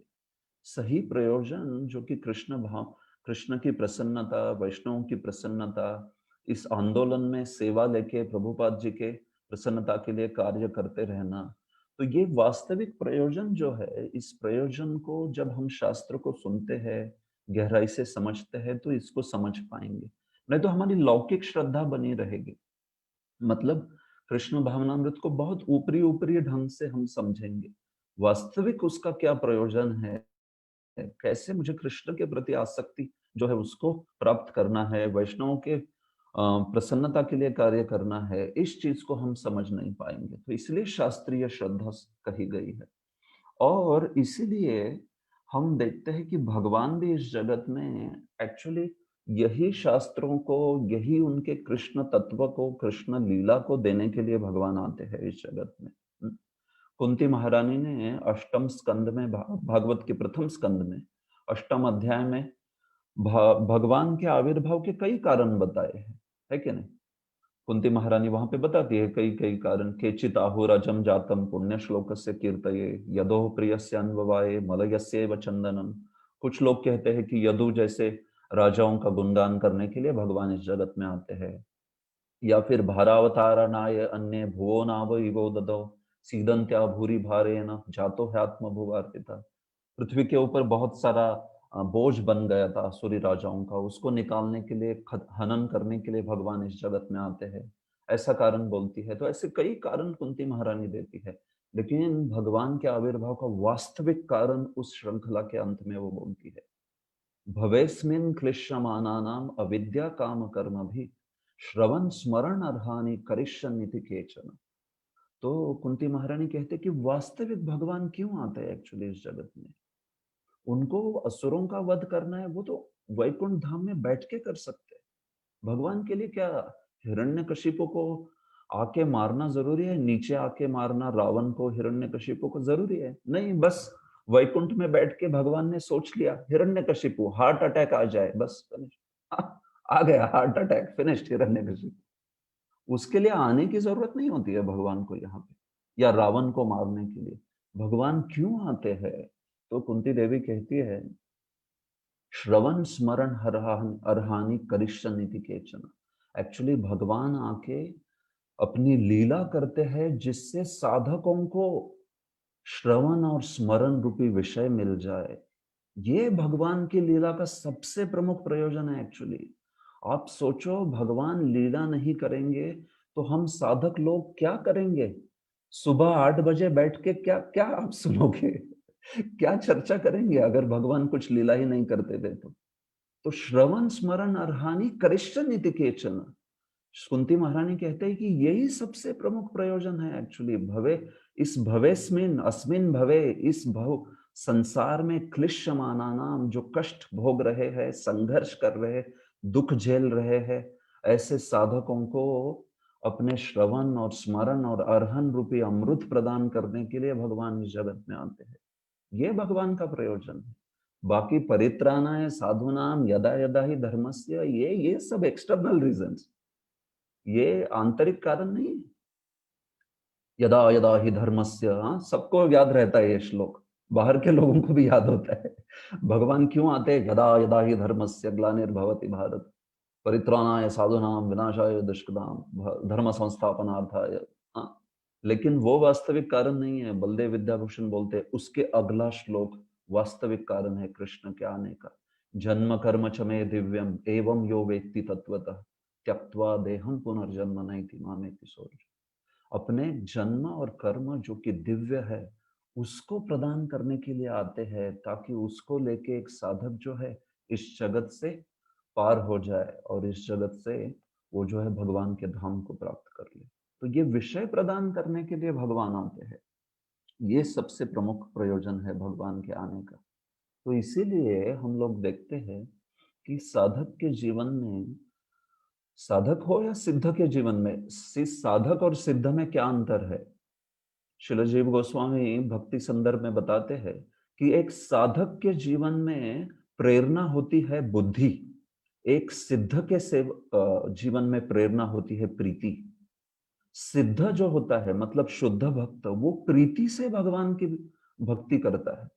सही प्रयोजन जो कि कृष्ण की प्रसन्नता, वैष्णवों की प्रसन्नता, इस आंदोलन में सेवा लेके प्रभुपाद जी के प्रसन्नता के लिए कार्य करते रहना। तो ये वास्तविक प्रयोजन जो है, इस प्रयोजन को जब हम शास्त्र को सुनते हैं, गहराई से समझते हैं, तो इसको समझ पाएंगे। नहीं तो हमारी लौकिक श्रद्धा बनी रहेगी। मतलब कृष्ण भावनामृत को बहुत ऊपरी-ऊपरी ढंग से हम समझेंगे। वास्तविक उसका क्या प्रयोजन है? कैसे मुझे कृष्ण के प्रति आसक्ति जो है उसको प्राप्त करना है, वैष्णवों के प्रसन्नता के लिए कार्य करना है, इस चीज को हम समझ नहीं पाएंगे। तो इसलिए शास्त्रीय श्रद्धा कही गई है। और इसीलिए हम देखते हैं कि भगवान भी इस जगत में एक्चुअली यही शास्त्रों को, यही उनके कृष्ण तत्व को, कृष्ण लीला को देने के लिए भगवान आते हैं इस जगत में। कुंती महारानी ने अष्टम स्कंद में, भागवत के प्रथम स्कंद में, अष्टम अध्याय में भगवान के आविर्भाव के कई कारण बताए हैं, है कि नहीं? कुंती महारानी वहां पे बताती है कई कई कारण। केचित आहुरजम जातम पुण्य श्लोक से कीर्तये यदो प्रियस्य अन्ववाये मलयस्यैव चंदनम। कुछ लोग कहते हैं कि यदु जैसे राजाओं का गुणगान करने के लिए भगवान इस जगत में आते हैं। या फिर भारावतारणाय अन्य भुवो नाव इवो ददौ सीदंत्या भूरि भारेण जातो है आत्मभुवार्पिता। पृथ्वी के ऊपर बहुत सारा बोझ बन गया था असुरी राजाओं का, उसको निकालने के लिए, हनन करने के लिए भगवान इस जगत में आते हैं, ऐसा कारण बोलती है। तो ऐसे कई कारण कुंती महारानी देती है, लेकिन भगवान के आविर्भाव का वास्तविक कारण उस श्रृंखला के अंत में वो बोलती है। भवेस्मिन् क्लिश्यमानानाम् अविद्या काम कर्म भी श्रवण स्मरण अर्हानि करिष्यन्निति केचन। तो कुंती महारानी कहते कि वास्तविक भगवान क्यों आते हैं एक्चुअली इस जगत में? उनको असुरों का वध करना है, वो तो वैकुंठ धाम में बैठ के कर सकते हैं। भगवान के लिए क्या हिरण्यकशिपु को आके मारना जरूरी है? नीचे आके मारना रावण को, हिरण्यकशिपु को जरूरी है? नहीं, बस वैकुंठ में बैठ के भगवान ने सोच लिया हिरण्यकशिपु हार्ट अटैक आ जाए, बस फिनिश। आ गया हार्ट अटैक, फिनिश्ड हिरण्यकशिपु। उसके लिए आने की जरूरत नहीं होती है भगवान को यहाँ पे, या रावण को मारने के लिए। भगवान क्यों आते हैं? तो कुंती देवी कहती है श्रवण स्मरण अर्हानि करिष्यन्निति केचन। एक्चुअली भगवान आके अपनी लीला करते हैं जिससे साधकों को श्रवण और स्मरण रूपी विषय मिल जाए। ये भगवान की लीला का सबसे प्रमुख प्रयोजन है एक्चुअली। आप सोचो, भगवान लीला नहीं करेंगे तो हम साधक लोग क्या करेंगे? सुबह 8 बजे बैठ के क्या क्या आप सुनोगे? क्या चर्चा करेंगे अगर भगवान कुछ लीला ही नहीं करते थे तो? तो श्रवण स्मरण अर्हानि करिष्यन्ति केचन। कुंती महारानी कहते हैं कि यही सबसे प्रमुख प्रयोजन है एक्चुअली। भवे, इस भवेस्मिन अस्मिन भवे, इस भव संसार में क्लिश्यमाना नाम, जो कष्ट भोग रहे हैं, संघर्ष कर रहे हैं, दुख झेल रहे हैं, ऐसे साधकों को अपने श्रवण और स्मरण और अर्हन रूपी अमृत प्रदान करने के लिए भगवान इस जगत में आते हैं। ये भगवान का प्रयोजन है। बाकी परित्राणाय साधुनाम यदा यदा ही धर्मस्य, ये सब एक्सटर्नल रीजंस, ये आंतरिक कारण नहीं है। यदा यदा ही धर्मस्य, सबको याद रहता है ये श्लोक, बाहर के लोगों को भी याद होता है। भगवान क्यों आते हैं? यदा यदा ही धर्मस्य ग्लानिर्भवति भारत, परित्राणाय साधुनाम विनाशाय दुष्कृताम धर्म संस्थापनार्थाय। हाँ, लेकिन वो वास्तविक कारण नहीं है। बलदेव विद्याभूषण बोलते हैं उसके अगला श्लोक वास्तविक कारण है कृष्ण के आने का। जन्म कर्म च मे दिव्यम एवं यो वेत्ति तत्वतः त्यक्त्वा देहम पुनर्जन्म नैति मामेति सोर्जुन। अपने जन्म और कर्म जो कि दिव्य है उसको प्रदान करने के लिए आते हैं, ताकि उसको लेके एक साधक जो है इस जगत से पार हो जाए और इस जगत से वो जो है भगवान के धाम को प्राप्त कर ले। तो ये विषय प्रदान करने के लिए भगवान आते हैं। ये सबसे प्रमुख प्रयोजन है भगवान के आने का। तो इसीलिए हम लोग देखते हैं कि साधक के जीवन में, साधक हो या सिद्ध के जीवन में, साधक और सिद्ध में क्या अंतर है? श्रील जीव गोस्वामी भक्ति संदर्भ में बताते हैं कि एक साधक के जीवन में प्रेरणा होती है बुद्धि, एक सिद्ध के जीवन में प्रेरणा होती है प्रीति। सिद्ध जो होता है मतलब शुद्ध भक्त, वो प्रीति से भगवान की भक्ति करता है।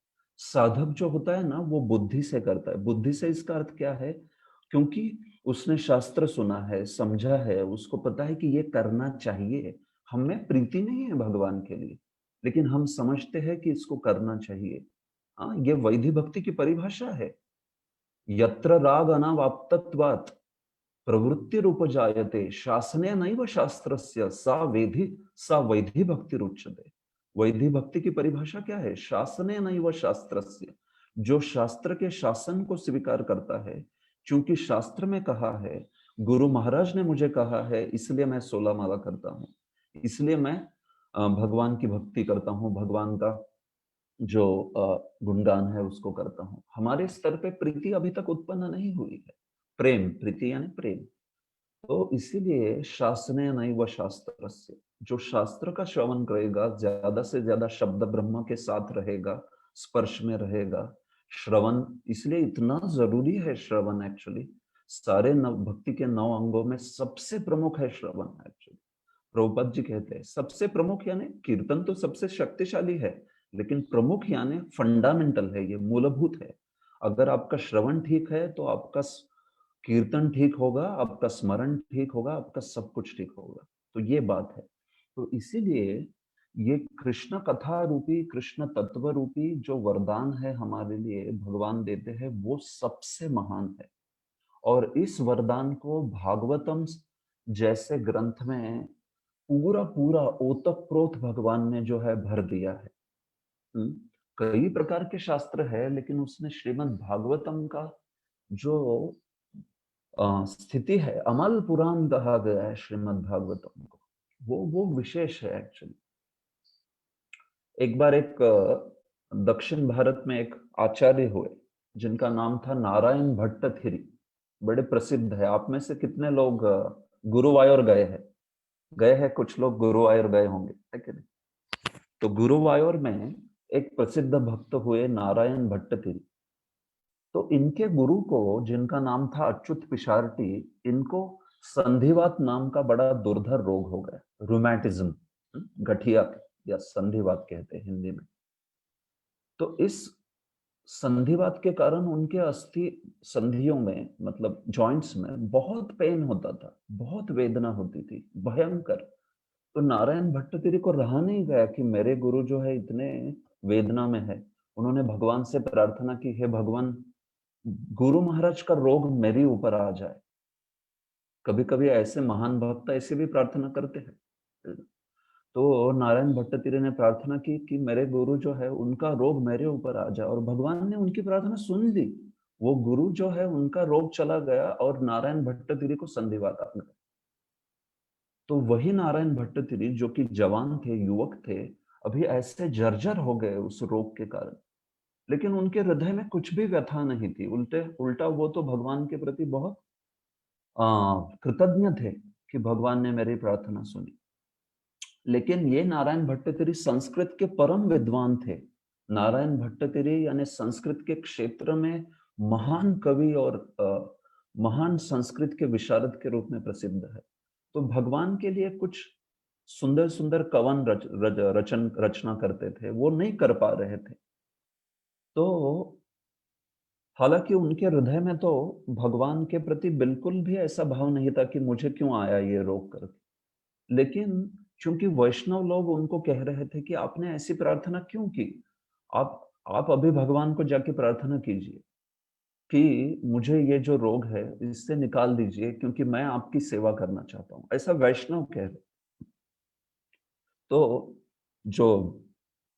साधक जो होता है ना, वो बुद्धि से करता है। बुद्धि से इसका अर्थ क्या है? क्योंकि उसने शास्त्र सुना है, समझा है, उसको पता है कि ये करना चाहिए। हमें प्रीति नहीं है भगवान के लिए, लेकिन हम समझते हैं कि इसको करना चाहिए। हाँ, ये वैधि भक्ति की परिभाषा है। यत्र राग अनावाप्तत्वात् प्रवृत्तिरुपजायते शासने नैव शास्त्रस्य सा वैधि भक्तिरुच्यते। वैधि भक्ति की परिभाषा क्या है? शासने नैव शास्त्रस्य, जो शास्त्र के शासन को स्वीकार करता है। क्योंकि शास्त्र में कहा है, गुरु महाराज ने मुझे कहा है, इसलिए मैं 16 माला करता हूँ, इसलिए मैं भगवान की भक्ति करता हूँ, भगवान का जो गुणगान है उसको करता हूँ। हमारे स्तर पे प्रीति अभी तक उत्पन्न नहीं हुई है। प्रेम, प्रीति यानी प्रेम। तो इसीलिए शासने नैव शास्त्रस्य, जो शास्त्र का श्रवण करेगा, ज्यादा से ज्यादा शब्द ब्रह्म के साथ रहेगा, स्पर्श में रहेगा। श्रवण इसलिए इतना जरूरी है। श्रवण एक्चुअली सारे भक्ति के 9 अंगों में सबसे प्रमुख है श्रवण एक्चुअली। प्रभुपाद जी कहते हैं सबसे प्रमुख, यानी कीर्तन तो सबसे शक्तिशाली है, लेकिन प्रमुख यानी फंडामेंटल है, ये मूलभूत है। अगर आपका श्रवण ठीक है तो आपका कीर्तन ठीक होगा, आपका स्मरण ठीक होगा, आपका सब कुछ ठीक होगा। तो ये बात है। तो इसीलिए ये कृष्ण कथा रूपी, कृष्ण तत्व रूपी जो वरदान है हमारे लिए भगवान देते हैं, वो सबसे महान है। और इस वरदान को भागवतम जैसे ग्रंथ में पूरा पूरा ओतप्रोत भगवान ने जो है भर दिया है। कई प्रकार के शास्त्र है, लेकिन उसने श्रीमद् भागवतम का जो स्थिति है, अमल पुराण कहा गया है श्रीमद् भागवतम को, वो विशेष है एक्चुअली। एक बार एक दक्षिण भारत में एक आचार्य हुए जिनका नाम था नारायण भट्टथिरी, बड़े प्रसिद्ध है। आप में से कितने लोग गुरुवायूर गए हैं? गए हैं कुछ लोग, गुरुवायूर गए होंगे, है कि नहीं? तो गुरुवायूर में एक प्रसिद्ध भक्त हुए नारायण भट्टथिरी। तो इनके गुरु को, जिनका नाम था अच्युत पिशारटी, इनको संधिवात नाम का बड़ा दुर्धर रोग हो गया, रूमेटिज्म, गठिया या संधिवात कहते हैं हिंदी में। तो इस संधिवात के कारण उनके अस्थि संधियों में, मतलब जॉइंट्स में बहुत पेन होता था, बहुत वेदना होती थी, भयंकर। तो नारायण भट्टथिरी को रहा नहीं गया कि मेरे गुरु जो है इतने वेदना में है। उन्होंने भगवान से प्रार्थना की, हे भगवान, गुरु महाराज का रोग मेरे ऊपर आ जाए। कभी कभी ऐसे महान भक्त ऐसे भी प्रार्थना करते हैं। तो नारायण भट्टतिरी ने प्रार्थना की कि मेरे गुरु जो है उनका रोग मेरे ऊपर आ जाए, और भगवान ने उनकी प्रार्थना सुन ली। वो गुरु जो है उनका रोग चला गया और नारायण भट्टतिरी को संधिवात आ गया। तो वही नारायण भट्टतिरी जो कि जवान थे, युवक थे, अभी ऐसे जर्जर हो गए उस रोग के कारण, लेकिन उनके हृदय में कुछ भी व्यथा नहीं थी। उल्टा वो तो भगवान के प्रति बहुत कृतज्ञ थे कि भगवान ने मेरी प्रार्थना सुनी। लेकिन ये नारायण भट्टतिरी संस्कृत के परम विद्वान थे। नारायण भट्टतिरी यानी संस्कृत के क्षेत्र में महान कवि और महान संस्कृत के विशारद के रूप में प्रसिद्ध है। तो भगवान के लिए कुछ सुंदर सुंदर कवन रचना करते थे, वो नहीं कर पा रहे थे। तो हालांकि उनके हृदय में तो भगवान के प्रति बिल्कुल भी ऐसा भाव नहीं था कि मुझे क्यों आया ये रोग करके। लेकिन चूंकि वैष्णव लोग उनको कह रहे थे कि आपने ऐसी प्रार्थना क्यों की, आप अभी भगवान को जाके प्रार्थना कीजिए कि मुझे ये जो रोग है इससे निकाल दीजिए, क्योंकि मैं आपकी सेवा करना चाहता हूं, ऐसा वैष्णव कह रहे। तो जो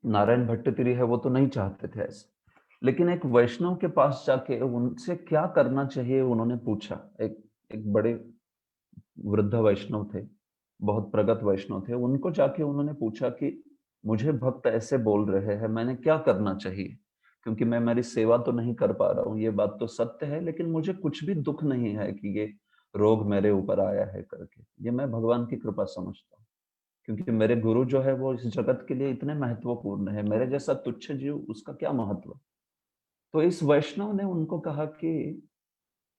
नारायण भट्टतिरी है वो तो नहीं चाहते थे ऐसा, लेकिन एक वैष्णव के पास जाके उनसे क्या करना चाहिए उन्होंने पूछा। एक एक बड़े वृद्ध वैष्णव थे, बहुत प्रगत वैष्णव थे, उनको जाके उन्होंने पूछा कि मुझे भक्त ऐसे बोल रहे हैं, मैंने क्या करना चाहिए, क्योंकि मैं मेरी सेवा तो नहीं कर पा रहा हूँ, ये बात तो सत्य है, लेकिन मुझे कुछ भी दुख नहीं है कि ये रोग मेरे ऊपर आया है करके। ये मैं भगवान की कृपा समझता हूँ, क्योंकि मेरे गुरु जो है वो इस जगत के लिए इतने महत्वपूर्ण है, मेरे जैसा तुच्छ जीव उसका क्या महत्व। तो इस वैष्णव ने उनको कहा कि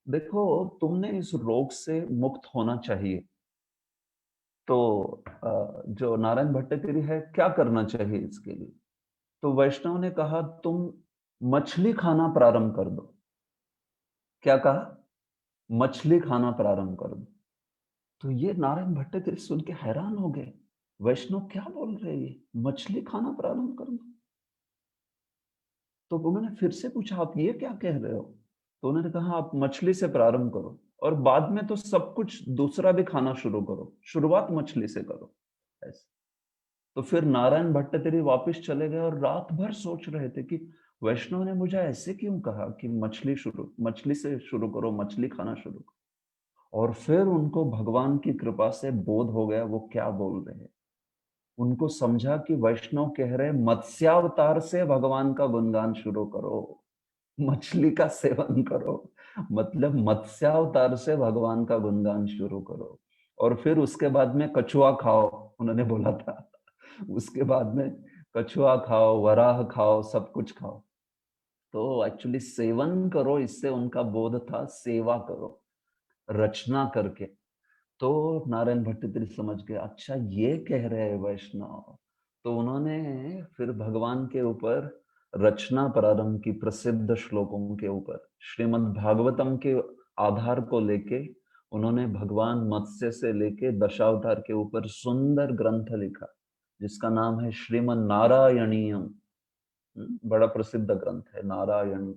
देखो, तुमने इस रोग से मुक्त होना चाहिए, तो जो नारायण भट्टतिरी है क्या करना चाहिए इसके लिए। तो वैष्णव ने कहा तुम मछली खाना प्रारंभ कर दो। क्या कहा? मछली खाना प्रारंभ कर दो। तो ये नारायण भट्टतिरी सुन के हैरान हो गए, वैष्णव क्या बोल रहे हैं ये, मछली खाना प्रारंभ कर दो। तो उन्होंने फिर से पूछा आप ये क्या कह रहे हो। तो उन्होंने कहा आप मछली से प्रारंभ करो और बाद में तो सब कुछ दूसरा भी खाना शुरू करो, शुरुआत मछली से करो, ऐसे। तो फिर नारायण भट्टतिरी वापस चले गए और रात भर सोच रहे थे कि वैष्णव ने मुझे ऐसे क्यों कहा कि मछली से शुरू करो, मछली खाना शुरू करो। और फिर उनको भगवान की कृपा से बोध हो गया वो क्या बोल रहे हैं। उनको समझा कि वैष्णव कह रहे मत्स्यावतार से भगवान का गुणगान शुरू करो, मछली का सेवन करो, मतलब मत्स्यावतार से भगवान का गुणगान शुरू करो। और फिर उसके बाद में कछुआ खाओ, उन्होंने बोला था। उसके बाद में कछुआ खाओ, वराह खाओ, सब कुछ खाओ। तो एक्चुअली सेवन करो, इससे उनका बोध था सेवा करो, रचना करके। तो नारायण भट्टतिरी समझ गए, अच्छा ये कह रहे हैं वैष्णव। तो उन्होंने फिर भगवान के ऊपर रचना प्रारंभ की, प्रसिद्ध श्लोकों के ऊपर श्रीमद् भागवतम के आधार को लेके उन्होंने भगवान मत्स्य से लेके दशावतार के ऊपर सुंदर ग्रंथ लिखा, जिसका नाम है श्रीमद् नारायणीयम। बड़ा प्रसिद्ध ग्रंथ है नारायणी।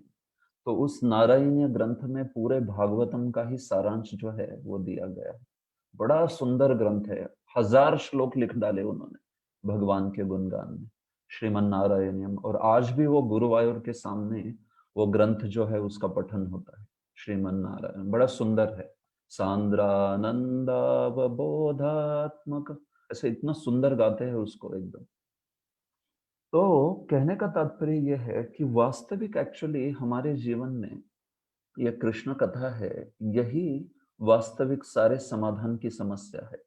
तो उस नारायणीय ग्रंथ में पूरे भागवतम का ही सारांश जो है वो दिया गया है। बड़ा सुंदर ग्रंथ है, 1000 श्लोक लिख डाले उन्होंने भगवान के गुणगान में, श्रीमन नारायणियम। और आज भी वो गुरुवायूर के सामने वो ग्रंथ जो है उसका पठन होता है, श्रीमन नारायण। बड़ा सुंदर है, सांद्रानंदावबोधात्मक, ऐसे इतना सुंदर गाते हैं उसको एकदम। तो कहने का तात्पर्य यह है कि वास्तविक एक्चुअली हमारे जीवन में यह कृष्ण कथा है, यही वास्तविक सारे समाधान की समस्या है।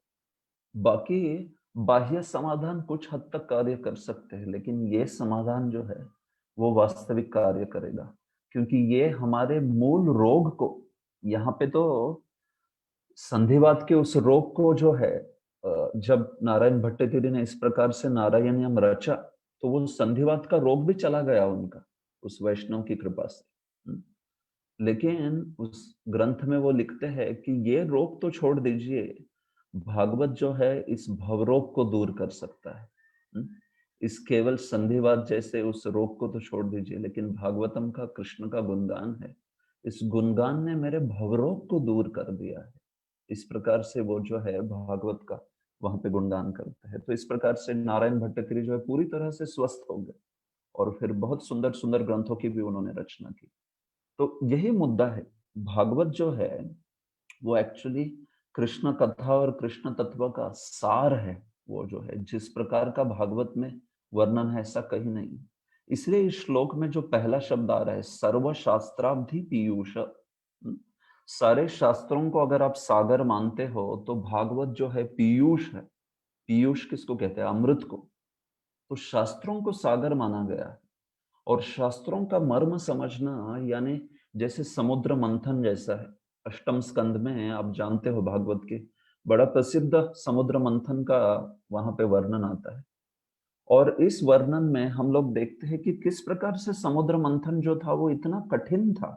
बाकी बाह्य समाधान कुछ हद तक कार्य कर सकते हैं, लेकिन ये समाधान जो है वो वास्तविक कार्य करेगा, क्योंकि ये हमारे मूल रोग को, यहाँ पे तो संधिवात के उस रोग को जो है, जब नारायण भट्टतिरी ने इस प्रकार से नारायणियम रचा तो वो संधिवात का रोग भी चला गया उनका, उस वैष्णव की कृपा से। लेकिन उस ग्रंथ में वो लिखते हैं कि ये रोग तो छोड़ दीजिए, भागवत जो है इस भवरोग को दूर कर सकता है। इस केवल संधिवात जैसे उस रोग को तो छोड़ दीजिए, लेकिन भागवतम का, कृष्ण का गुणगान है, इस गुणगान ने मेरे भवरोग को दूर कर दिया है। इस प्रकार से वो जो है भागवत का वहां पे गुणगान करते हैं। तो इस प्रकार से नारायण भट्टगिरी जो है पूरी तरह से स्वस्थ हो गए और फिर बहुत सुंदर सुंदर ग्रंथों की भी उन्होंने रचना की। तो यही मुद्दा है, भागवत जो है वो एक्चुअली कृष्ण कथा और कृष्ण तत्व का सार है। वो जो है जिस प्रकार का भागवत में वर्णन है ऐसा कहीं नहीं। इसलिए इस श्लोक में जो पहला शब्द आ रहा है सर्व शास्त्राब्धि पीयूष, सारे शास्त्रों को अगर आप सागर मानते हो तो भागवत जो है पीयूष है। पीयूष किसको कहते हैं? अमृत को। तो शास्त्रों को सागर माना गया है और शास्त्रों का मर्म समझना यानी जैसे समुद्र मंथन जैसा है। अष्टम स्कंद में आप जानते हो भागवत के बड़ा प्रसिद्ध समुद्र मंथन का वहां पे वर्णन आता है और इस वर्णन में हम लोग देखते हैं कि किस प्रकार से समुद्र मंथन जो था वो इतना कठिन था।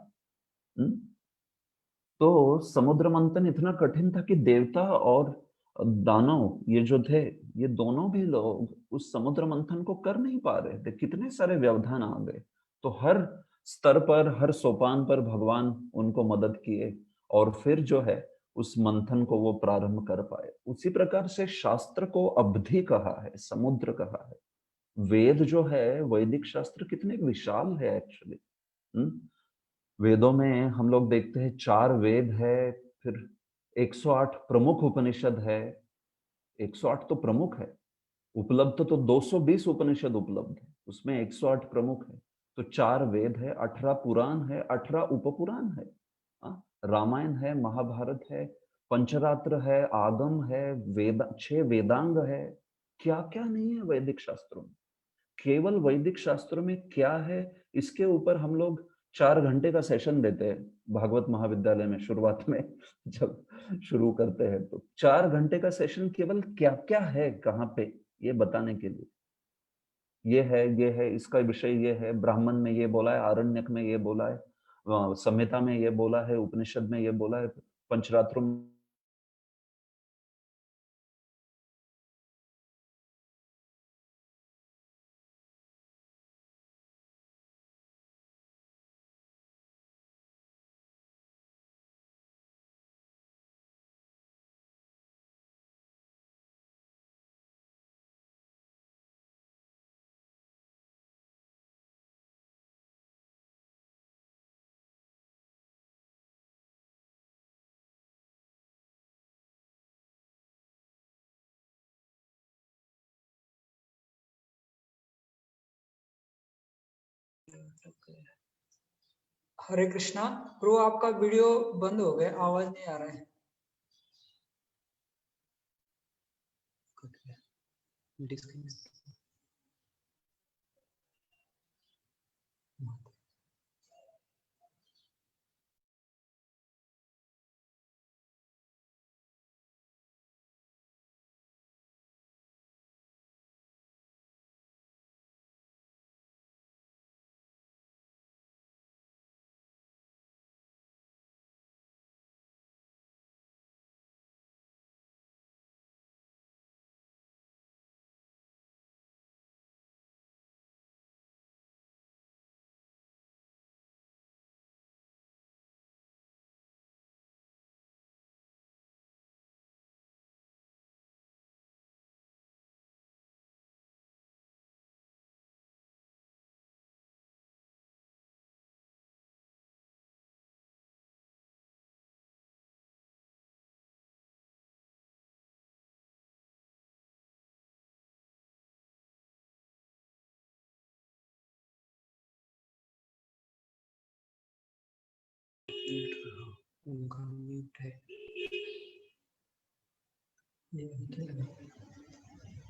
तो समुद्र मंथन इतना कठिन था कि देवता और दानव ये जो थे ये दोनों भी लोग उस समुद्र मंथन को कर नहीं पा रहे थे। कितने सारे व्यवधान आ गए। तो हर स्तर पर हर सोपान पर भगवान उनको मदद किए और फिर जो है उस मंथन को वो प्रारंभ कर पाए। उसी प्रकार से शास्त्र को अवधि कहा है, समुद्र कहा है। वेद जो है वैदिक शास्त्र कितने विशाल है एक्चुअली। वेदों में हम लोग देखते हैं 4 वेद है, फिर 108 प्रमुख उपनिषद है। 108 तो प्रमुख है, उपलब्ध तो 220 उपनिषद उपलब्ध है, उसमें 108 प्रमुख है। तो 4 वेद है, 18 पुराण है, 18 उपपुराण है। रामायण है, महाभारत है, पंचरात्र है, आगम है, वेद 6 वेदांग है। क्या क्या नहीं है वैदिक शास्त्रों में। केवल वैदिक शास्त्रों में क्या है इसके ऊपर हम लोग 4 घंटे का सेशन देते हैं भागवत महाविद्यालय में। शुरुआत में जब शुरू करते हैं तो 4 घंटे का सेशन केवल क्या क्या है कहाँ पे ये बताने के लिए। ये है, इसका विषय ये है, ब्राह्मण में ये बोला है, आरण्यक में ये बोला है, संहिता में ये बोला है, उपनिषद में ये बोला है, पंचरात्रों में। हरे कृष्णा। प्रो आपका वीडियो बंद हो गया, आवाज नहीं आ रहा है।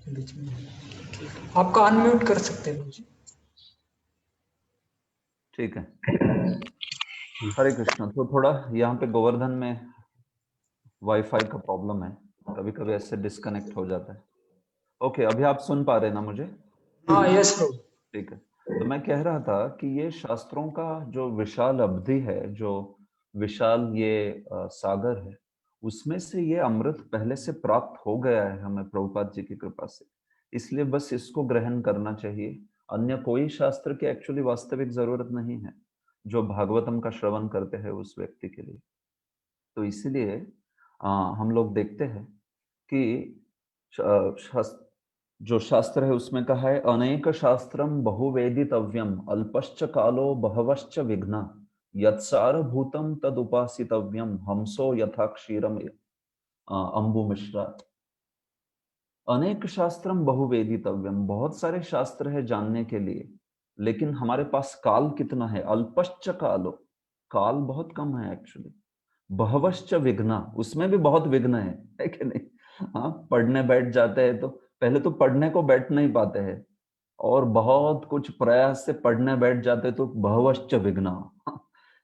बीच में आपका अनम्यूट कर सकते हैं मुझे। ठीक है, हरे कृष्ण। तो थोड़ा यहाँ पे गोवर्धन में वाईफाई का प्रॉब्लम है, कभी कभी ऐसे डिस्कनेक्ट हो जाता है। ओके, अभी आप सुन पा रहे हैं ना मुझे? हाँ, यस प्रो। ठीक है। तो मैं कह रहा था कि ये शास्त्रों का जो विशाल अवधि है, जो विशाल ये सागर है, उसमें से ये अमृत पहले से प्राप्त हो गया है हमें प्रभुपाद जी की कृपा से। इसलिए बस इसको ग्रहण करना चाहिए। अन्य कोई शास्त्र की एक्चुअली वास्तविक जरूरत नहीं है जो भागवतम का श्रवण करते हैं उस व्यक्ति के लिए। तो इसीलिए हम लोग देखते हैं कि जो शास्त्र है उसमें कहा है, अनेक शास्त्रम बहुवेदितव्यम अल्पश्च कालो बहवश्च विघ्ना यत्सारभूतम तद उपासितव्यम हमसो यथा क्षीरम अंबु मिश्रा। अनेक शास्त्रम बहुवेदितव्यम, बहुत सारे शास्त्र है जानने के लिए, लेकिन हमारे पास काल कितना है? अल्पश्च कालो, काल बहुत कम है एक्चुअली। बहवश्च विघ्ना, उसमें भी बहुत विघ्न है कि नहीं? हाँ, पढ़ने बैठ जाते हैं तो पहले तो पढ़ने को बैठ नहीं पाते हैं, और बहुत कुछ प्रयास से पढ़ने बैठ जाते तो बहवश्च विघ्ना,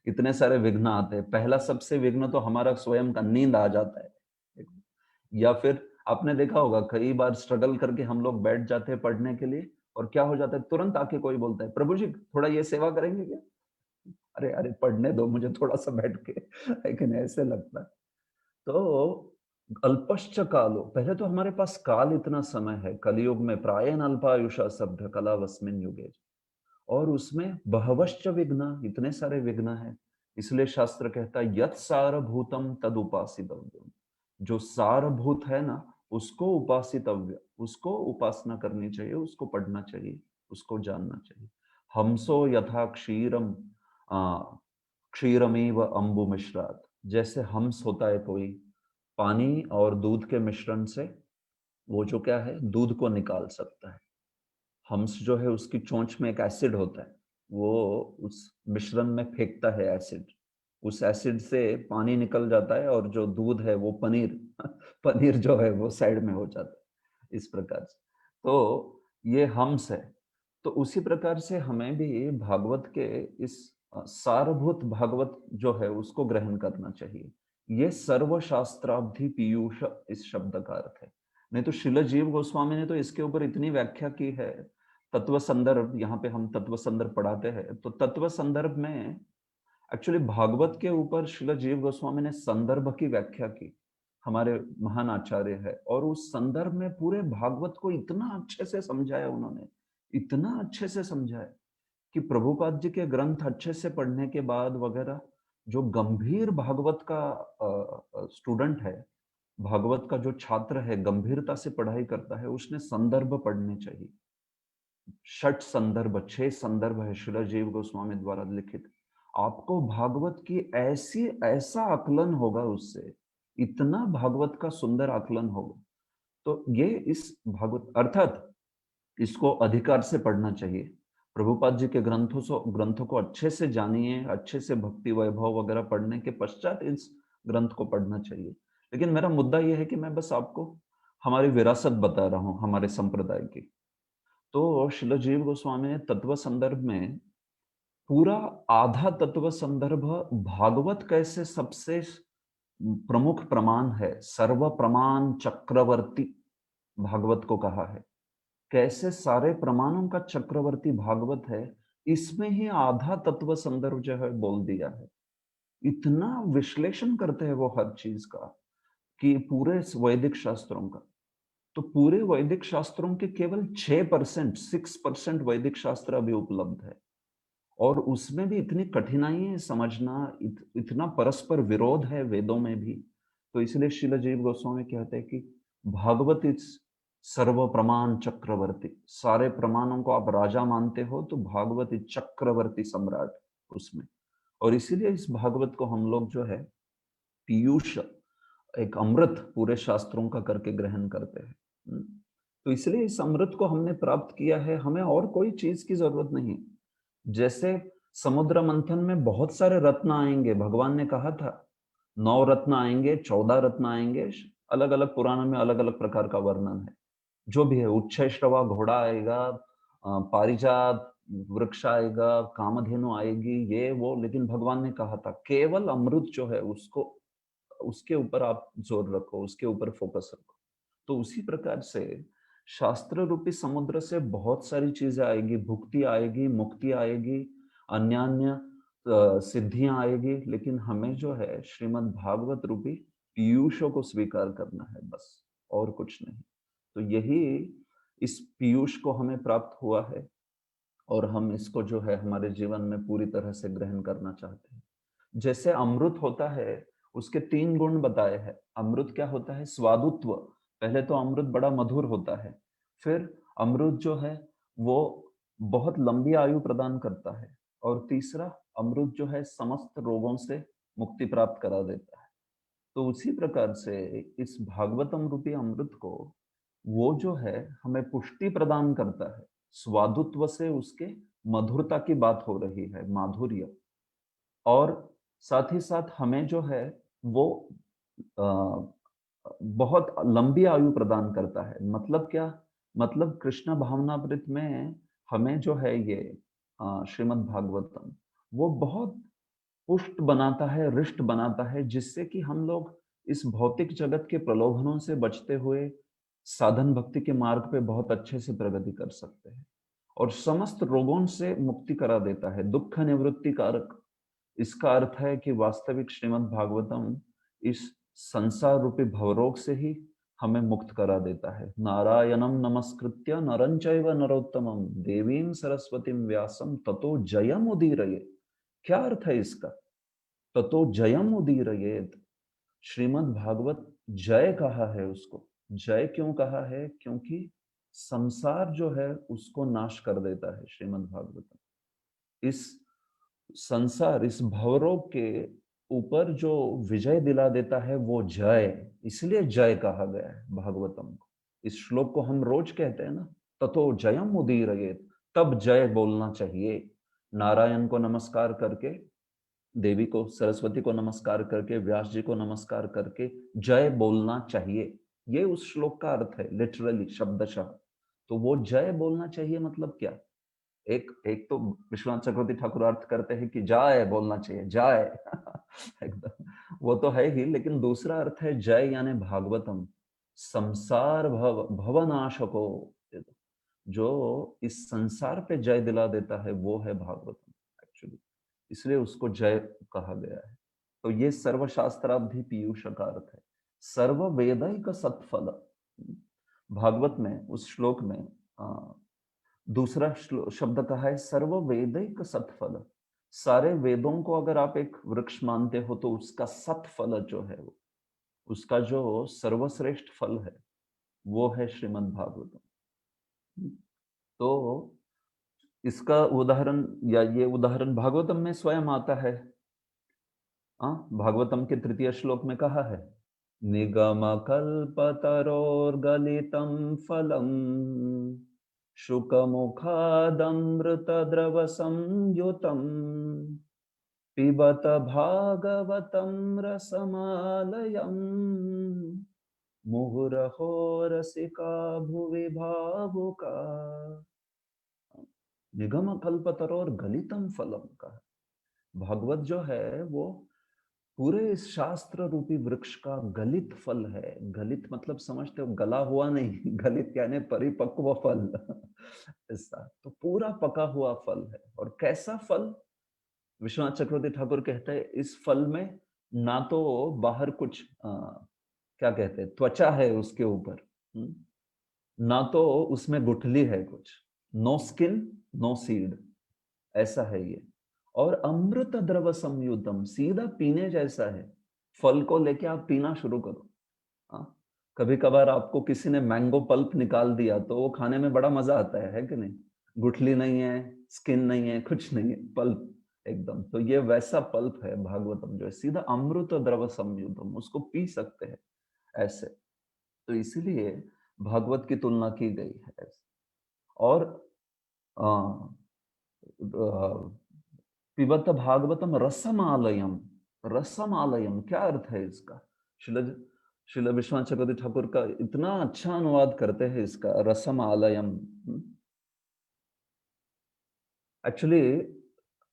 इतने सारे विघ्न आते हैं। पहला सबसे विघ्न तो हमारा स्वयं का नींद आ जाता है। या फिर आपने देखा होगा कई बार स्ट्रगल करके हम लोग बैठ जाते हैं पढ़ने के लिए, और क्या हो जाता है, तुरंत आके कोई बोलता है, प्रभु जी थोड़ा ये सेवा करेंगे क्या? अरे अरे, पढ़ने दो मुझे थोड़ा सा बैठ के, लेकिन ऐसे लगता है। तो अल्पश्च कालो, पहले तो हमारे पास काल इतना समय है, कलयुग में प्रायेण अल्पायुषा सभ्य कला वस्मिन युगे, और उसमें बहवश्च विघ्ना, इतने सारे विघ्न है। इसलिए शास्त्र कहता है यत् सारभूतम तद उपासितव्यम, जो सारभूत है ना उसको उपासितव्य, उसको उपासना करनी चाहिए, उसको पढ़ना चाहिए, उसको जानना चाहिए। हमसो यथा क्षीरम क्षीरमेव अम्बु मिश्रात, जैसे हम्स होता है कोई, पानी और दूध के मिश्रण से वो जो क्या है, दूध को निकाल सकता है। हम्स जो है उसकी चोंच में एक एसिड होता है, वो उस मिश्रण में फेंकता है एसिड, उस एसिड से पानी निकल जाता है, और जो दूध है वो पनीर पनीर जो है वो साइड में हो जाता है, इस प्रकार से। तो ये हम्स है। तो उसी प्रकार से हमें भी भागवत के इस सारभूत भागवत जो है उसको ग्रहण करना चाहिए। ये सर्वशास्त्राब्धि पीयूष इस शब्द का अर्थ है। नहीं तो शिल जीव गोस्वामी ने तो इसके ऊपर इतनी व्याख्या की है। तत्व संदर्भ, यहाँ पे हम तत्व संदर्भ पढ़ाते हैं, तो तत्व संदर्भ में एक्चुअली भागवत के ऊपर शिल जीव गोस्वामी ने संदर्भ की व्याख्या की, हमारे महान आचार्य है, और उस संदर्भ में पूरे भागवत को इतना अच्छे से समझाया उन्होंने, इतना अच्छे से समझाया कि प्रभुपाद जी के ग्रंथ अच्छे से पढ़ने के बाद वगैरह, जो गंभीर भागवत का स्टूडेंट है, भागवत का जो छात्र है, गंभीरता से पढ़ाई करता है, उसने संदर्भ पढ़ने चाहिए। 6 संदर्भ, 6 संदर्भ है शिला जीव गोस्वामी द्वारा लिखित। आपको भागवत की ऐसी ऐसा आकलन होगा उससे, इतना भागवत का सुंदर आकलन होगा। तो ये इस भागवत अर्थात इसको अधिकार से पढ़ना चाहिए। प्रभुपाद जी के ग्रंथों को अच्छे से जानिए, अच्छे से भक्ति वैभव वगैरह पढ़ने के पश्चात इस ग्रंथ को पढ़ना चाहिए। लेकिन मेरा मुद्दा यह है कि मैं बस आपको हमारी विरासत बता रहा हूं, हमारे संप्रदाय की। तो शिल जीव गोस्वामी ने तत्व संदर्भ में पूरा आधा तत्व संदर्भ भागवत कैसे सबसे प्रमुख प्रमाण है, सर्व प्रमाण चक्रवर्ती भागवत को कहा है, कैसे सारे प्रमाणों का चक्रवर्ती भागवत है, इसमें ही आधा तत्व संदर्भ जो है बोल दिया है। इतना विश्लेषण करते हैं वो हर चीज का, कि पूरे वैदिक शास्त्रों का, तो पूरे वैदिक शास्त्रों के केवल 6%, 6% वैदिक शास्त्र अभी उपलब्ध है, और उसमें भी इतनी कठिनाई समझना, इतना परस्पर विरोध है वेदों में भी। तो इसलिए शिल जीव गोस्वामी कहते हैं कि भागवत इस सर्व प्रमाण चक्रवर्ती, सारे प्रमाणों को आप राजा मानते हो तो भागवत इस चक्रवर्ती सम्राट उसमें। और इसीलिए इस भागवत को हम लोग जो है पीयूष, एक अमृत पूरे शास्त्रों का करके ग्रहण करते हैं। तो इसलिए इस अमृत को हमने प्राप्त किया है, हमें और कोई चीज की जरूरत नहीं। जैसे समुद्र मंथन में बहुत सारे रत्न आएंगे, भगवान ने कहा था 9 रत्न आएंगे, 14 रत्न आएंगे, अलग अलग पुराण में अलग अलग प्रकार का वर्णन है। जो भी है, उच्छैश्रवा घोड़ा आएगा, पारिजात वृक्ष आएगा, कामधेनु आएगी, ये वो, लेकिन भगवान ने कहा था केवल अमृत जो है उसको, उसके ऊपर आप जोर रखो, उसके ऊपर फोकस रखो। तो उसी प्रकार से शास्त्र रूपी समुद्र से बहुत सारी चीजें आएगी, भुक्ति आएगी, मुक्ति आएगी, अन्य अन्य सिद्धियां आएगी, लेकिन हमें जो है श्रीमद् भागवत रूपी पीयूषों को स्वीकार करना है, बस और कुछ नहीं। तो यही इस पीयूष को हमें प्राप्त हुआ है, और हम इसको जो है हमारे जीवन में पूरी तरह से ग्रहण करना चाहते हैं। जैसे अमृत होता है उसके 3 गुण बताए हैं। अमृत क्या होता है? स्वादुत्व। पहले तो अमृत बड़ा मधुर होता है, फिर अमृत जो है वो बहुत लंबी आयु प्रदान करता है, और तीसरा, अमृत जो है समस्त रोगों से मुक्ति प्राप्त करा देता है। तो उसी प्रकार से इस भागवतम रूपी अमृत को वो जो है हमें पुष्टि प्रदान करता है। स्वादुत्व से उसके मधुरता की बात हो रही है, माधुर्य, और साथ ही साथ हमें जो है वो बहुत लंबी आयु प्रदान करता है। मतलब क्या? मतलब कृष्ण भावनामृत में हमें जो है ये श्रीमद् भागवतम वो बहुत पुष्ट बनाता है, रिष्ट बनाता है, जिससे कि हम लोग इस भौतिक जगत के प्रलोभनों से बचते हुए साधन भक्ति के मार्ग पे बहुत अच्छे से प्रगति कर सकते हैं, और समस्त रोगों से मुक्ति करा देता है, दुख निवृत्ति कारक। इसका अर्थ है कि वास्तविक श्रीमद् भागवतम इस संसार रूपी भवरोग से ही हमें मुक्त करा देता है। नारायणम नमस्कृत्य नरं चैव नरोत्तमं देवीं सरस्वतीं व्यासं ततो जयम उदीरये। क्या अर्थ है इसका? ततो जयम उदीरयेत। श्रीमद् भागवत जय कहा है उसको। जय क्यों कहा है? क्योंकि संसार जो है उसको नाश कर देता है श्रीमद् भागवतम। इस संसार, इस भवरोग के ऊपर जो विजय दिला देता है वो जय, इसलिए जय कहा गया है भागवतम को। इस श्लोक को हम रोज कहते हैं ना, ततो जयम उदीरयेत, तब जय बोलना चाहिए। नारायण को नमस्कार करके, देवी को, सरस्वती को नमस्कार करके, व्यास जी को नमस्कार करके जय बोलना चाहिए। ये उस श्लोक का अर्थ है, लिटरली, शब्दशः। तो वो जय बोलना चाहिए मतलब क्या? एक एक तो विश्वनाथ चक्रवर्ती ठाकुर अर्थ करते हैं कि जाय बोलना चाहिए, जाय एकदम वो तो है ही, लेकिन दूसरा अर्थ है जय यानी भागवतम, संसार भवनाशको। जो इस संसार पे जय दिला देता है वो है भागवतम एक्चुअली, इसलिए उसको जय कहा गया है। तो ये सर्वशास्त्राब्धि पीयूष का अर्थ है, सर्व वेदैक सत्फल। भागवत में उस श्लोक में दूसरा शब्द कहा है सर्व वेदैक सत्फल। सारे वेदों को अगर आप एक वृक्ष मानते हो तो उसका सत्फल जो है वो, उसका जो सर्वश्रेष्ठ फल है वो है श्रीमद् भागवतम। तो इसका उदाहरण, या ये उदाहरण भागवतम में स्वयं आता है। भागवतम के 3 श्लोक में कहा है, निगम कल्पतरोर्गलितं फलम शुकमुखादमृतद्रव संयुतं पिबत भागवतं रसमालयं मुहुरहो रसिका भुवि भावुका। निगम कल्पतरोर गलितम फलम का भागवत जो है वो पूरे इस शास्त्र रूपी वृक्ष का गलित फल है। गलित मतलब समझते हो, गला हुआ नहीं, गलित यानी परिपक्व फल ऐसा, तो पूरा पका हुआ फल है। और कैसा फल? विश्वनाथ चक्रवर्ती ठाकुर कहते हैं इस फल में ना तो बाहर कुछ क्या कहते हैं, त्वचा है उसके ऊपर, ना तो उसमें गुठली है कुछ, नो स्किन नो सीड, ऐसा है ये। और अमृत द्रव संयुतम, सीधा पीने जैसा है। फल को लेके आप पीना शुरू करो। कभी कभार आपको किसी ने मैंगो पल्प निकाल दिया तो वो खाने में बड़ा मजा आता है कि नहीं? गुठली नहीं है, स्किन नहीं है, कुछ नहीं है, पल्प एकदम। तो ये वैसा पल्प है भागवतम, जो है सीधा अमृत द्रव संयुतम, उसको पी सकते हैं ऐसे। तो इसीलिए भागवत की तुलना की गई है। और पिबत भागवतम रसमालयम। रसमालयम क्या अर्थ है इसका? शिल विश्वनाथ चक्रवर्ती ठाकुर का इतना अच्छा अनुवाद करते हैं इसका, रसमालयम। एक्चुअली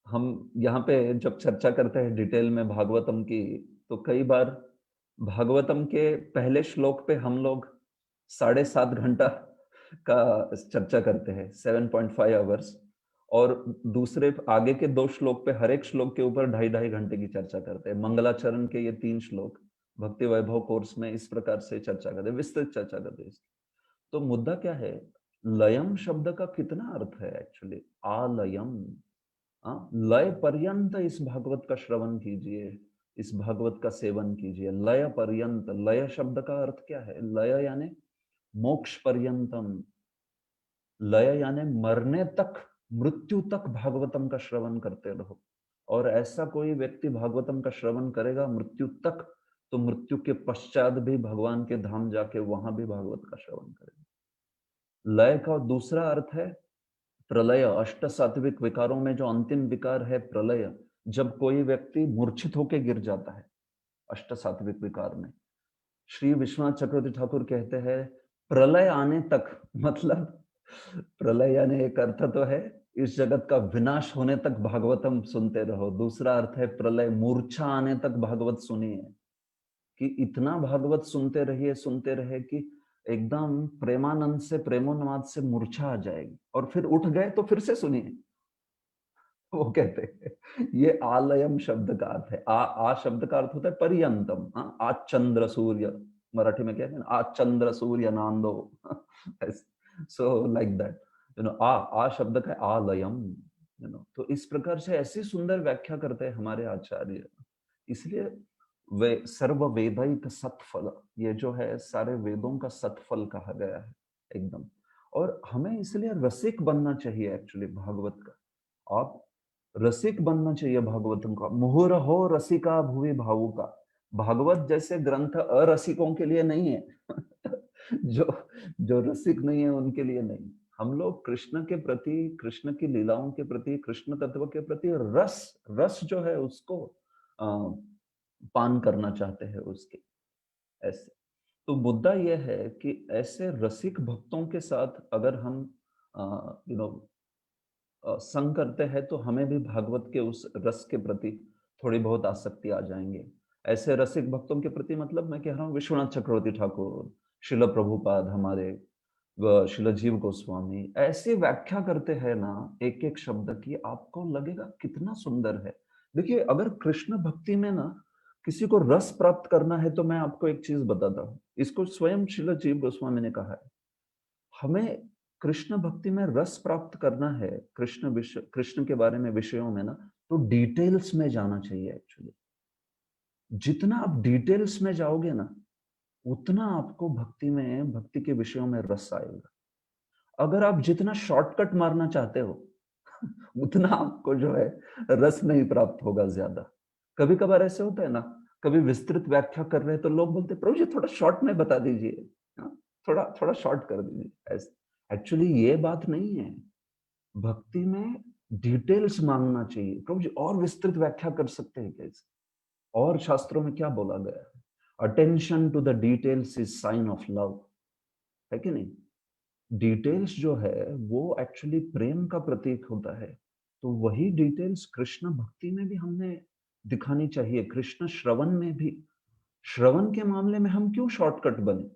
हम यहाँ पे जब चर्चा करते हैं डिटेल में भागवतम की, तो कई बार भागवतम के पहले श्लोक पे हम लोग 7.5 घंटा का चर्चा करते हैं, 7.5 आवर्स, और दूसरे आगे के 2 श्लोक पे, हर एक श्लोक के ऊपर 2.5 घंटे की चर्चा करते हैं। मंगलाचरण के ये 3 श्लोक भक्ति वैभव कोर्स में इस प्रकार से चर्चा करते हैं, विस्तृत चर्चा करते हैं। तो मुद्दा क्या है? लयम शब्द का कितना अर्थ है एक्चुअली? आलयम, लय पर्यंत इस भागवत का श्रवण कीजिए, इस भागवत का सेवन कीजिए। लय पर्यंत, लय शब्द का अर्थ क्या है? लय यानी मोक्ष पर्यंतम, लय यानी मरने तक, मृत्यु तक भागवतम का श्रवण करते रहो। और ऐसा कोई व्यक्ति भागवतम का श्रवण करेगा मृत्यु तक, तो मृत्यु के पश्चात भी भगवान के धाम जाके वहां भी भागवत का श्रवण करेगा। लय का दूसरा अर्थ है प्रलय। अष्ट सात्विक विकारों में जो अंतिम विकार है प्रलय, जब कोई व्यक्ति मूर्छित होकर गिर जाता है अष्ट सात्विक विकार में, श्री विश्वनाथ चक्रवर्ती ठाकुर कहते हैं प्रलय आने तक, मतलब प्रलय यानी एक अर्थ तो है इस जगत का विनाश होने तक भागवतम सुनते रहो, दूसरा अर्थ है प्रलय, मूर्छा आने तक भागवत सुनिए, कि इतना भागवत सुनते रहे कि एकदम प्रेमानंद से, प्रेमोन्माद से मूर्छा आ जाएगी, और फिर उठ गए तो फिर से सुनिए। वो कहते हैं ये आलयम शब्द का अर्थ है। आ शब्द का अर्थ होता है पर्यंतम। आज चंद्र सूर्य, मराठी में कहते हैं आज चंद्र सूर्य नांदो, सो लाइक दैट, आ शब्द का आलयम, तो इस प्रकार से ऐसी सुंदर व्याख्या करते हैं हमारे आचार्य। इसलिए वे सर्व वेदैक सत्फल, ये जो है सारे वेदों का सत्फल कहा गया है एकदम। और हमें इसलिए रसिक बनना चाहिए एक्चुअली भागवत का। आप रसिक बनना चाहिए भागवतम का। मुहुरहो रसिका भुवि भावुका, भागवत जैसे ग्रंथ अरसिकों के लिए नहीं है जो जो रसिक नहीं है उनके लिए नहीं। हम लोग कृष्ण के प्रति, कृष्ण की लीलाओं के प्रति, कृष्ण तत्व के प्रति रस जो है उसको पान करना चाहते हैं उसके, ऐसे। तो मुद्दा यह है कि ऐसे रसिक भक्तों के साथ अगर हम संग करते हैं तो हमें भी भागवत के उस रस के प्रति थोड़ी बहुत आसक्ति आ जाएंगे। ऐसे रसिक भक्तों के प्रति मतलब मैं कह रहा हूँ विश्वनाथ चक्रवर्ती ठाकुर, शिल प्रभुपाद हमारे, शिल जीव गोस्वामी ऐसी व्याख्या करते हैं ना एक एक शब्द की, आपको लगेगा कितना सुंदर है। देखिए अगर कृष्ण भक्ति में ना किसी को रस प्राप्त करना है तो मैं आपको एक चीज बताता हूँ, इसको स्वयं शिल जीव गोस्वामी ने कहा है। हमें कृष्ण भक्ति में रस प्राप्त करना है, कृष्ण के बारे में विषयों में ना, तो डिटेल्स में जाना चाहिए एक्चुअली। जितना आप डिटेल्स में जाओगे ना उतना आपको भक्ति में, भक्ति के विषयों में रस आएगा। अगर आप जितना शॉर्टकट मारना चाहते हो उतना आपको जो है रस नहीं प्राप्त होगा ज्यादा। कभी कभार ऐसे होता है ना, कभी विस्तृत व्याख्या कर रहे हैं तो लोग बोलते प्रभु जी थोड़ा शॉर्ट में बता दीजिए, थोड़ा थोड़ा शॉर्ट कर दीजिए। ऐसे एक्चुअली ये बात नहीं है। भक्ति में डिटेल्स मांगना चाहिए, प्रभु जी और विस्तृत व्याख्या कर सकते हैं कैसे, और शास्त्रों में क्या बोला गया है? Attention to the details is sign of love, है कि नहीं? डिटेल्स जो है वो एक्चुअली प्रेम का प्रतीक होता है। तो वही डिटेल्स कृष्ण भक्ति में भी हमने दिखानी चाहिए, कृष्ण श्रवण में भी। श्रवण के मामले में हम क्यों शॉर्टकट बने?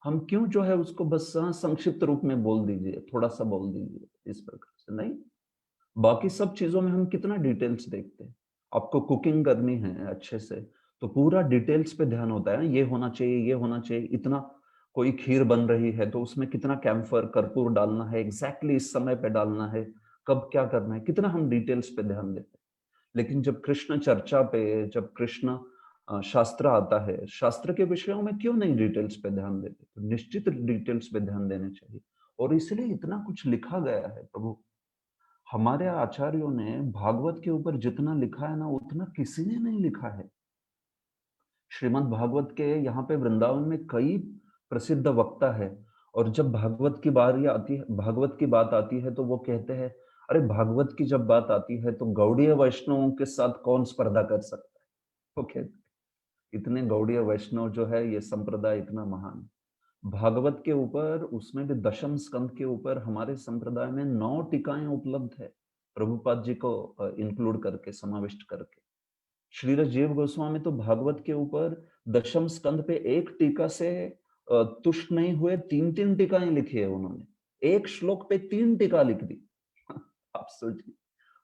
हम क्यों जो है उसको बस संक्षिप्त रूप में बोल दीजिए, थोड़ा सा बोल दीजिए, इस प्रकार से नहीं। बाकी सब चीजों में हम कितना डिटेल्स देखते हैं। आपको कुकिंग करनी है अच्छे से तो पूरा डिटेल्स पे ध्यान होता है, ये होना चाहिए, ये होना चाहिए, इतना। कोई खीर बन रही है तो उसमें कितना कैम्फर कर्पूर डालना है, एग्जैक्टली इस समय पे डालना है, कब क्या करना है, कितना हम डिटेल्स पे ध्यान देते हैं। लेकिन जब कृष्ण चर्चा पे, जब कृष्ण शास्त्र आता है, शास्त्र के विषयों में क्यों नहीं डिटेल्स पे ध्यान देते? तो निश्चित डिटेल्स पे ध्यान देने चाहिए। और इसलिए इतना कुछ लिखा गया है। प्रभु हमारे आचार्यों ने भागवत के ऊपर जितना लिखा है ना उतना किसी ने नहीं लिखा है। श्रीमद् भागवत के यहाँ पे वृंदावन में कई प्रसिद्ध वक्ता है, और जब भागवत की बारी आती है, भागवत की बात आती है तो वो कहते हैं अरे भागवत की जब बात आती है तो गौड़ीय वैष्णवों के साथ कौन स्पर्धा कर सकता है। वो कहते इतने गौड़ीय वैष्णव जो है, ये संप्रदाय इतना महान। भागवत के ऊपर, उसमें भी दशम स्कंद के ऊपर हमारे संप्रदाय में 9 टीकाएं उपलब्ध है, प्रभुपाद जी को इंक्लूड करके, समाविष्ट करके। श्रील जीव गोस्वामी तो भागवत के ऊपर दशम स्कंद पे एक टीका से तुष्ट नहीं हुए, 3-3 टीकाएं लिखी है उन्होंने। एक श्लोक पे 3 टीका लिख दी। आप सोचिए,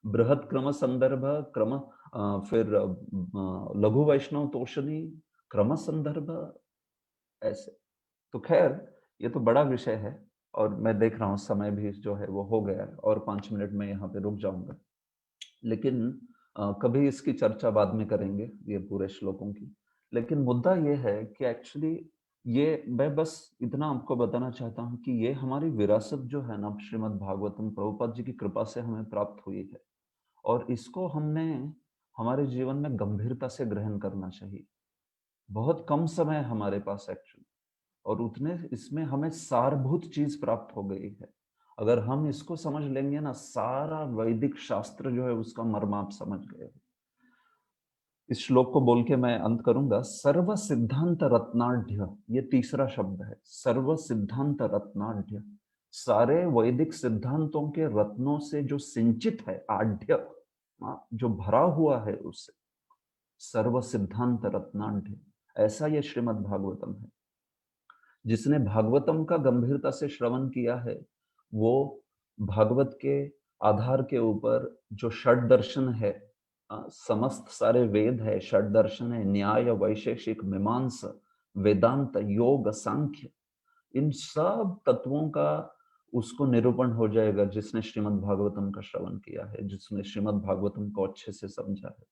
बृहत क्रम संदर्भ क्रम, फिर लघु वैष्णव तोषणी क्रम संदर्भ, ऐसे। तो खैर ये तो बड़ा विषय है, और मैं देख रहा हूँ समय भी जो है वो हो गया है, और 5 मिनट में यहाँ पे रुक जाऊंगा। लेकिन कभी इसकी चर्चा बाद में करेंगे ये पूरे श्लोकों की। लेकिन मुद्दा ये है कि एक्चुअली ये मैं बस इतना आपको बताना चाहता हूँ कि ये हमारी विरासत जो है ना, श्रीमद् भागवतम प्रभुपाद जी की कृपा से हमें प्राप्त हुई है, और इसको हमने हमारे जीवन में गंभीरता से ग्रहण करना चाहिए। बहुत कम समय है हमारे पास एक्चुअली, और उतने इसमें हमें सारभूत चीज प्राप्त हो गई है। अगर हम इसको समझ लेंगे ना, सारा वैदिक शास्त्र जो है उसका मर्म आप समझ गए। इस श्लोक को बोल के मैं अंत करूंगा। सर्व सिद्धांत रत्नाढ्य, ये तीसरा शब्द है। सर्व सिद्धांत रत्नाढ्य, सारे वैदिक सिद्धांतों के रत्नों से जो सिंचित है, आढ्य जो भरा हुआ है उससे, सर्व सिद्धांत रत्नाढ्य, ऐसा ये श्रीमद् भागवतम है। जिसने भागवतम का गंभीरता से श्रवण किया है, वो भागवत के आधार के ऊपर जो षड दर्शन है, समस्त सारे वेद है, षड दर्शन है, न्याय, वैशेषिक, मीमांसा, वेदांत, योग, सांख्य, इन सब तत्वों का उसको निरूपण हो जाएगा जिसने श्रीमद् भागवतम का श्रवण किया है, जिसने श्रीमद् भागवतम को अच्छे से समझा है।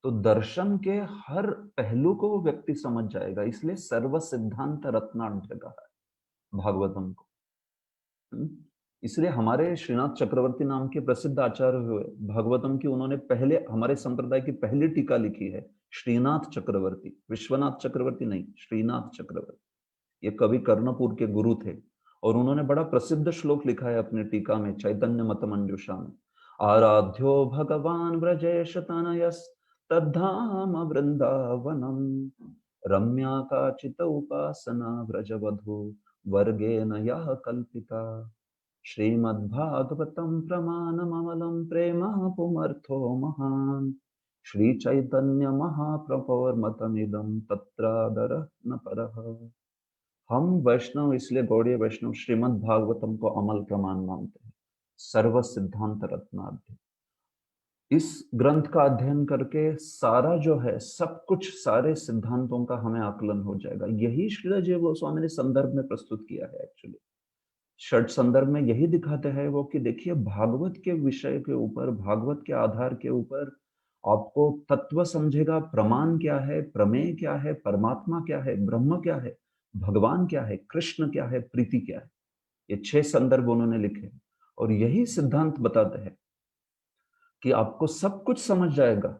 तो दर्शन के हर पहलू को वो व्यक्ति समझ जाएगा, इसलिए सर्व सिद्धांत रत्नाढ्य कहा है भागवतम को। इसलिए हमारे श्रीनाथ चक्रवर्ती नाम के प्रसिद्ध आचार्य हुए भागवतम की, उन्होंने पहले हमारे संप्रदाय की पहली टीका लिखी है श्रीनाथ चक्रवर्ती, विश्वनाथ चक्रवर्ती नहीं, श्रीनाथ चक्रवर्ती। ये कवि कर्णपुर के गुरु थे, और उन्होंने बड़ा प्रसिद्ध श्लोक लिखा है अपनी टीका में, चैतन्य मतमंजुषा में। आराध्यो भगवान व्रजेश तनयस तद्धाम वृंदावनम, रम्या काचित उपासना व्रजवधू वर्गेण यः कल्पिता, श्रीमद्भागवतं प्रमाणममलं प्रेम पुमर्थो महान्, श्री चैतन्य महाप्रभोर्मतमिदं तत्रादरः न परः। हम वैष्णव, इसलिए गौड़ीय वैष्णव, श्रीमद् भागवतम को अमल प्रमाण मानते हैं, सर्व सिद्धांत रत्नाढ्य। इस ग्रंथ का अध्ययन करके सारा जो है सब कुछ, सारे सिद्धांतों का हमें आकलन हो जाएगा। यही श्रील जी गोस्वामी ने संदर्भ में प्रस्तुत किया है एक्चुअली। षट संदर्भ में यही दिखाते हैं वो कि देखिए, भागवत के विषय के ऊपर, भागवत के आधार के ऊपर आपको तत्व समझेगा, प्रमाण क्या है, प्रमेय क्या है, परमात्मा क्या है, ब्रह्म क्या है, भगवान क्या है, कृष्ण क्या है, प्रीति क्या है। ये 6 संदर्भ उन्होंने लिखे, और यही सिद्धांत बताते हैं कि आपको सब कुछ समझ जाएगा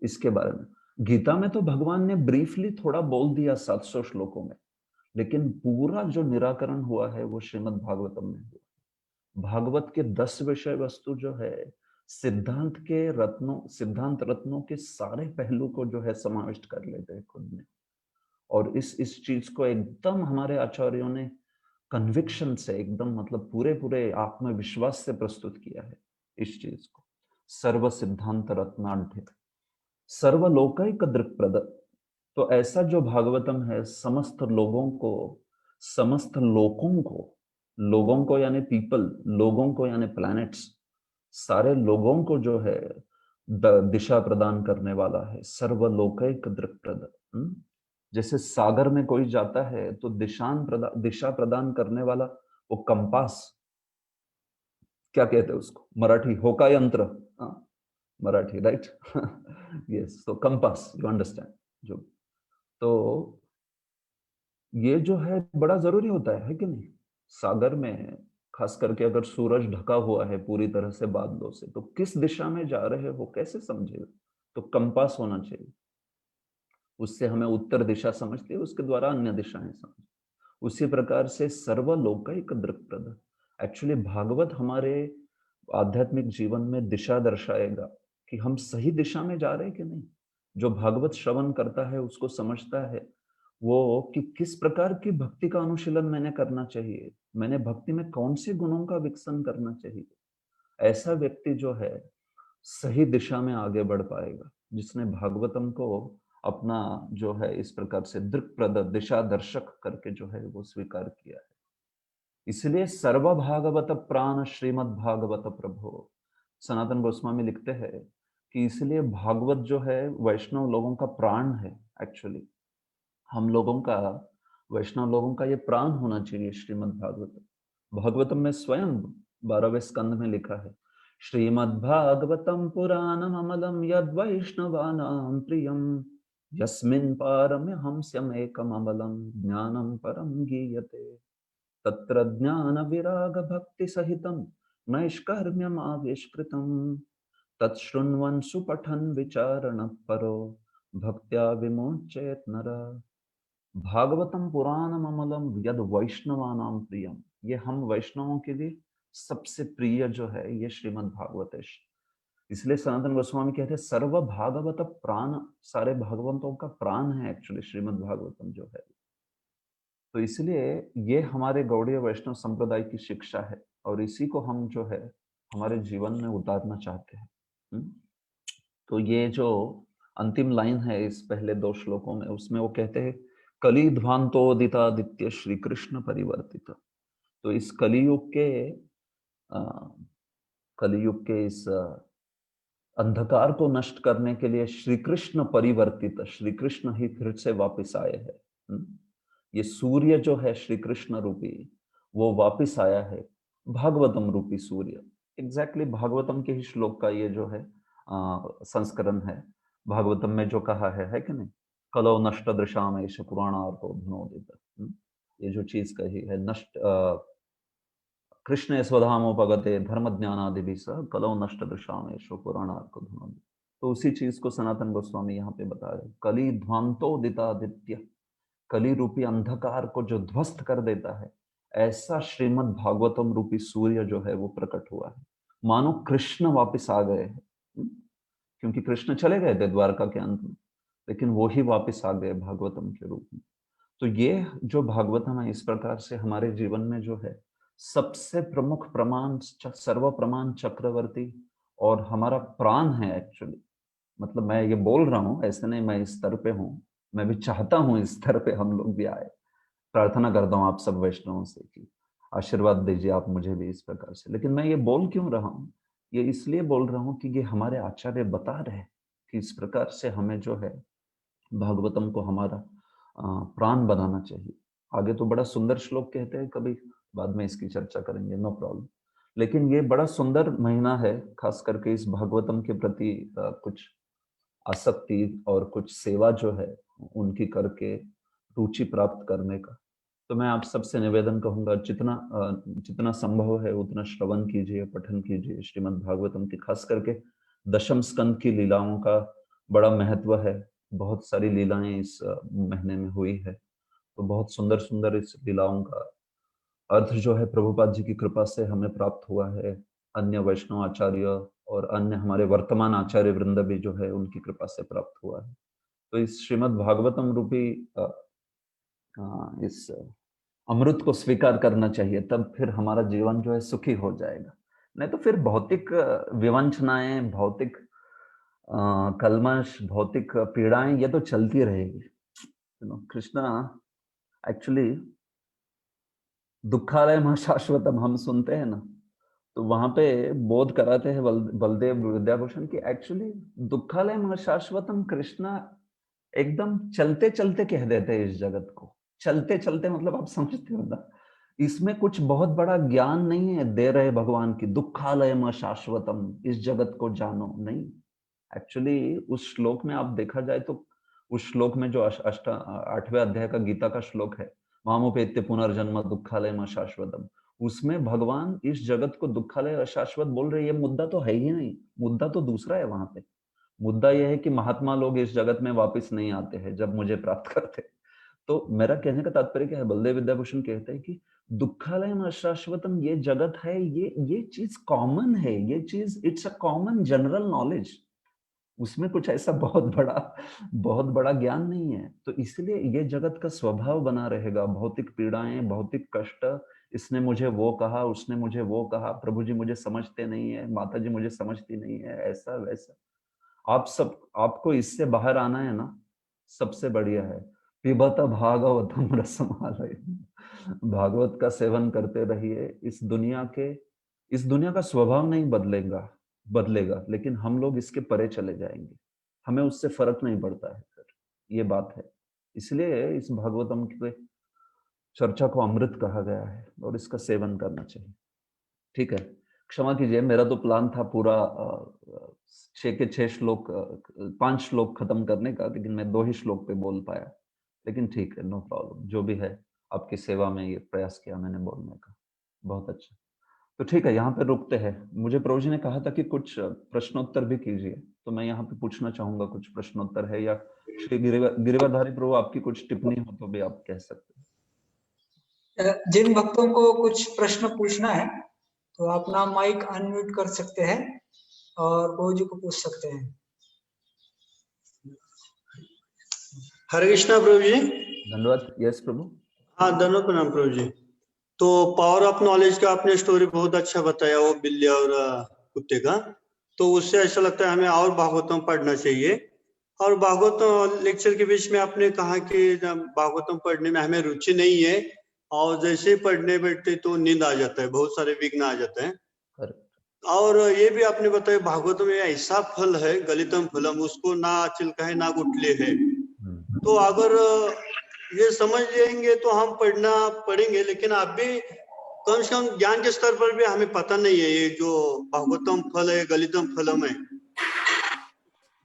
इसके बारे में। गीता में तो भगवान ने ब्रीफली थोड़ा बोल दिया 700 श्लोकों में, लेकिन पूरा जो निराकरण हुआ है वो श्रीमद् भागवतम में हुआ। भागवत के 10 विषय वस्तु जो है, सिद्धांत के रत्नों, सिद्धांत रत्नों के सारे पहलू को जो है समाविष्ट कर लेते हैं खुद में। और इस चीज को एकदम हमारे आचार्यों ने कन्विक्शन से, एकदम मतलब पूरे पूरे आत्मविश्वास से प्रस्तुत किया है इस चीज को। सर्व सिद्धांत रत्नाढ्य, सर्वलोकैक दृक्प्रद। तो ऐसा जो भागवतम है, समस्त लोगों को, समस्त लोकों को, लोगों को यानी पीपल, लोगों को यानी प्लैनेट्स, सारे लोगों को जो है दिशा प्रदान करने वाला है, सर्वलोकैक दृक्प्रद। जैसे सागर में कोई जाता है तो दिशा प्रदान करने वाला वो कंपास, क्या कहते हैं उसको, मराठी होका यंत्र, मराठी राइट, यस, तो कंपास, यू अंडरस्टैंड। जो तो ये जो है बड़ा जरूरी होता है कि नहीं। सागर में खास करके अगर सूरज ढका हुआ है पूरी तरह से बादलों से, तो किस दिशा में जा रहे हो कैसे समझेगा, तो कंपास होना चाहिए। उससे हमें उत्तर दिशा समझती है, उसके द्वारा अन्य दिशाएं समझ। उसी प्रकार से सर्वलोकैक दृक्प्रद, एक्चुअली भागवत हमारे आध्यात्मिक जीवन में दिशा दर्शाएगा कि हम सही दिशा में जा रहे हैं कि नहीं। जो भागवत श्रवण करता है उसको समझता है वो कि किस प्रकार की भक्ति का अनुशीलन मैंने करना चाहिए, मैंने भक्ति में कौन से गुणों का विकसन करना चाहिए। ऐसा व्यक्ति जो है सही दिशा में आगे बढ़ पाएगा, जिसने भागवतम को अपना जो है इस प्रकार से दृक्प्रद, दिशा दर्शक करके जो है वो स्वीकार किया है। इसलिए सर्व भागवत प्राण श्रीमद् भागवत प्रभो, सनातन गोस्वामी लिखते हैं कि इसलिए भागवत जो है वैष्णव लोगों का प्राण है। एक्चुअली हम लोगों का, वैष्णव लोगों का ये प्राण होना चाहिए श्रीमद् भागवतम। भागवतम में स्वयं 12वें स्कंद में लिखा है, श्रीमद्भागवतं पुराणममलं यद्वैष्णवानां प्रियं यस्मिन् पारमहंस्यमेकममलं ज्ञानं परं गीयते तत्र ज्ञानविरागभक्तिसहितं नैष्कर्म्यमाविष्कृतं तच्छृण्वन् सुपठन् विचारणः परो भक्त्या विमुच्येत नरः। भागवतम पुराणम अमलम यद वैष्णवानाम प्रियम, ये हम वैष्णवों के लिए सबसे प्रिय जो है ये श्रीमद् भागवत। इसलिए सनातन गोस्वामी कहते हैं सर्व भागवत प्राण, सारे भागवतों का प्राण है एक्चुअली श्रीमद् भागवतम जो है। तो इसलिए ये हमारे गौड़ीय वैष्णव संप्रदाय की शिक्षा है और इसी को हम जो है हमारे जीवन में उतारना चाहते हैं। तो ये जो अंतिम लाइन है इस पहले 2 श्लोकों में, उसमें वो कहते हैं कली ध्वांतोदितादित्य श्री कृष्ण परिवर्तित। तो इस कलियुग के इस अंधकार को नष्ट करने के लिए श्री कृष्ण परिवर्तित, श्री कृष्ण ही फिर से वापस आए हैं। ये सूर्य जो है श्री कृष्ण रूपी वो वापस आया है, भागवतम रूपी सूर्य। एग्जैक्टली भागवतम के ही श्लोक का ये जो है संस्करण है। भागवतम में जो कहा है कि नहीं, कलो नष्ट दृशाम एष पुराणार्को धनोदित। ये जो चीज कही है नष्ट कृष्ण स्वधामोपगते धर्म ज्ञानादि भी सह कलो नष्ट दृशाम एष पुराणार्को धनोदित। तो उसी चीज को सनातन गोस्वामी यहाँ पे बता रहे, कली ध्वांतोदितादित्य, कली रूपी अंधकार को जो ध्वस्त कर देता है, ऐसा श्रीमद् भागवतम रूपी सूर्य जो है वो प्रकट हुआ है। मानो कृष्ण वापस आ गए हैं, क्योंकि कृष्ण चले गए थे द्वारका के अंत में, लेकिन वो ही वापस आ गए भागवतम के रूप में। तो ये जो भागवतम है इस प्रकार से हमारे जीवन में जो है सबसे प्रमुख प्रमाण, सर्व प्रमाण चक्रवर्ती और हमारा प्राण है एक्चुअली। मतलब मैं ये बोल रहा हूँ, ऐसे नहीं मैं इस स्तर पे हूँ, मैं भी चाहता हूँ इस स्तर पे हम लोग भी आए। प्रार्थना करता हूँ आप सब वैष्णवों से कि आशीर्वाद दीजिए आप मुझे भी इस प्रकार से। लेकिन मैं ये बोल क्यों रहा हूँ, ये इसलिए बोल रहा हूँ कि ये हमारे आचार्य बता रहे हैं कि इस प्रकार से हमें जो है भागवतम को हमारा प्राण बनाना चाहिए। आगे तो बड़ा सुंदर श्लोक कहते हैं, कभी बाद में इसकी चर्चा करेंगे, नो प्रॉब्लम। लेकिन ये बड़ा सुंदर महीना है, खास करके इस भागवतम के प्रति कुछ आसक्ति और कुछ सेवा जो है उनकी करके रुचि प्राप्त करने का। तो मैं आप सबसे निवेदन कहूंगा जितना संभव है उतना श्रवण कीजिए, पठन कीजिए श्रीमद् भागवतम की। खास करके दशम स्कंद की लीलाओं का बड़ा महत्व है। बहुत सारी लीलाएं इस महीने में हुई है, तो बहुत सुंदर सुंदर इस लीलाओं का अर्थ जो है प्रभुपाद जी की कृपा से हमें प्राप्त हुआ है। अन्य वैष्णव आचार्य और अन्य हमारे वर्तमान आचार्य वृंद भी जो है उनकी कृपा से प्राप्त हुआ है। तो इस श्रीमद् भागवतम रूपी इस अमृत को स्वीकार करना चाहिए, तब फिर हमारा जीवन जो है सुखी हो जाएगा। नहीं तो फिर भौतिक विवंचनाएं, भौतिक कलमश, भौतिक पीड़ाएं ये तो चलती रहेगी। कृष्णा एक्चुअली दुखालय में शाश्वतम हम सुनते हैं ना, तो वहां पे बोध कराते हैं बलदेव विद्याभूषण की एक्चुअली दुखालय में शाश्वतम कृष्णा एकदम चलते चलते कह देते हैं इस जगत को। चलते चलते मतलब आप समझते हो ना, इसमें कुछ बहुत बड़ा ज्ञान नहीं है दे रहे भगवान की, दुखालय में शाश्वतम इस जगत को जानो, नहीं। एक्चुअली उस श्लोक में आप देखा जाए तो उस श्लोक में जो 8वें अध्याय का गीता का श्लोक है, मामोपेत्य पुनर्जन्म दुखालय में शाश्वतम, उसमें भगवान इस जगत को दुखालय अशाश्वत बोल रहे। ये मुद्दा तो है ही नहीं, मुद्दा तो दूसरा है वहां पे। मुद्दा यह है कि महात्मा लोग इस जगत में वापस नहीं आते हैं जब मुझे प्राप्त करते। तो मेरा कहने का तात्पर्य क्या है, बलदेव विद्याभूषण कहते हैं कि दुखालय में अशाश्वतम ये जगत है, ये चीज कॉमन है, ये चीज it's a common general knowledge, उसमें कुछ ऐसा बहुत बड़ा ज्ञान नहीं है। तो इसलिए ये जगत का स्वभाव बना रहेगा, भौतिक पीड़ाएं, भौतिक कष्ट, इसने मुझे वो कहा, उसने मुझे वो कहा, प्रभु जी मुझे समझते नहीं है, माता जी मुझे समझती नहीं है, ऐसा वैसा। आपको इससे बाहर आना है ना, सबसे बढ़िया है पिबत भागवतम रसमालय, भागवत का सेवन करते रहिए। इस दुनिया का स्वभाव नहीं बदलेगा, लेकिन हम लोग इसके परे चले जाएंगे, हमें उससे फर्क नहीं पड़ता है फिर, ये बात है। इसलिए इस भागवतम की चर्चा को अमृत कहा गया है और इसका सेवन करना चाहिए। ठीक है, क्षमा कीजिए, मेरा तो प्लान था पूरा 6 के 6 श्लोक 5 श्लोक खत्म करने का, लेकिन मैं 2 ही श्लोक पे बोल पाया। लेकिन ठीक है, नो प्रॉब्लम, जो भी है आपकी सेवा में ये प्रयास किया मैंने बोलने का। बहुत अच्छा। तो ठीक है, यहाँ पे रुकते हैं। मुझे प्रभु जी ने कहा था कि कुछ प्रश्नोत्तर भी कीजिए, तो मैं यहाँ पे पूछना चाहूंगा, कुछ प्रश्नोत्तर है या श्री गिरिवरधारी प्रभु आपकी कुछ टिप्पणी हो तो भी आप कह सकते हैं। जिन भक्तों को कुछ प्रश्न पूछना है तो आप अपना माइक अनम्यूट कर सकते हैं और प्रभु जी को पूछ सकते हैं। हरे कृष्णा प्रभु जी। धन्यवाद। यस प्रभु। हाँ, धन्यवाद प्रणाम प्रभु जी। तो पावर ऑफ नॉलेज का आपने स्टोरी बहुत अच्छा बताया, वो बिल्ली और कुत्ते का। तो उससे ऐसा लगता है हमें और भागवतम पढ़ना चाहिए। और भागवतम लेक्चर के बीच में आपने कहा कि भागवतम पढ़ने में हमें रुचि नहीं है, और जैसे ही पढ़ने बैठते तो नींद आ जाता है, बहुत सारे विघ्न आ जाते हैं। और ये भी आपने बताया भागवत में ऐसा फल है, गलितम फलम, उसको ना चिल्का है ना गुटले है। तो अगर ये समझ लेंगे तो हम पढ़ना पढ़ेंगे, लेकिन अभी कम से कम ज्ञान के स्तर पर भी हमें पता नहीं है ये जो भागवतम फल है, गलितम फलम है।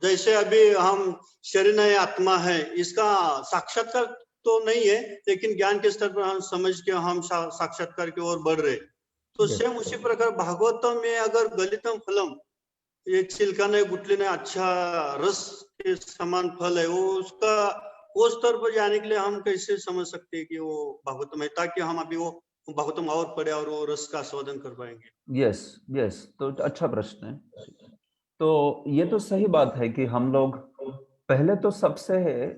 जैसे अभी हम शरीर है, आत्मा है, इसका साक्षात्कार तो नहीं है, लेकिन ज्ञान के स्तर पर हम समझ के हम साक्षात्कार की ओर बढ़ रहे। तो सेम उसी प्रकार भागवतम में अगर गलितम फलम, ये छिलका नहीं गुटली नहीं, अच्छा रस के समान फल है, वो उसका वो स्तर पर जाने के लिए हम कैसे समझ सकते हैं कि वो भागवतम है, ताकि हम अभी वो भागवतम और पढ़े और वो रस का आस्वादन कर पाएंगे। यस यस, तो अच्छा प्रश्न है। तो ये तो सही बात है कि हम लोग पहले तो सबसे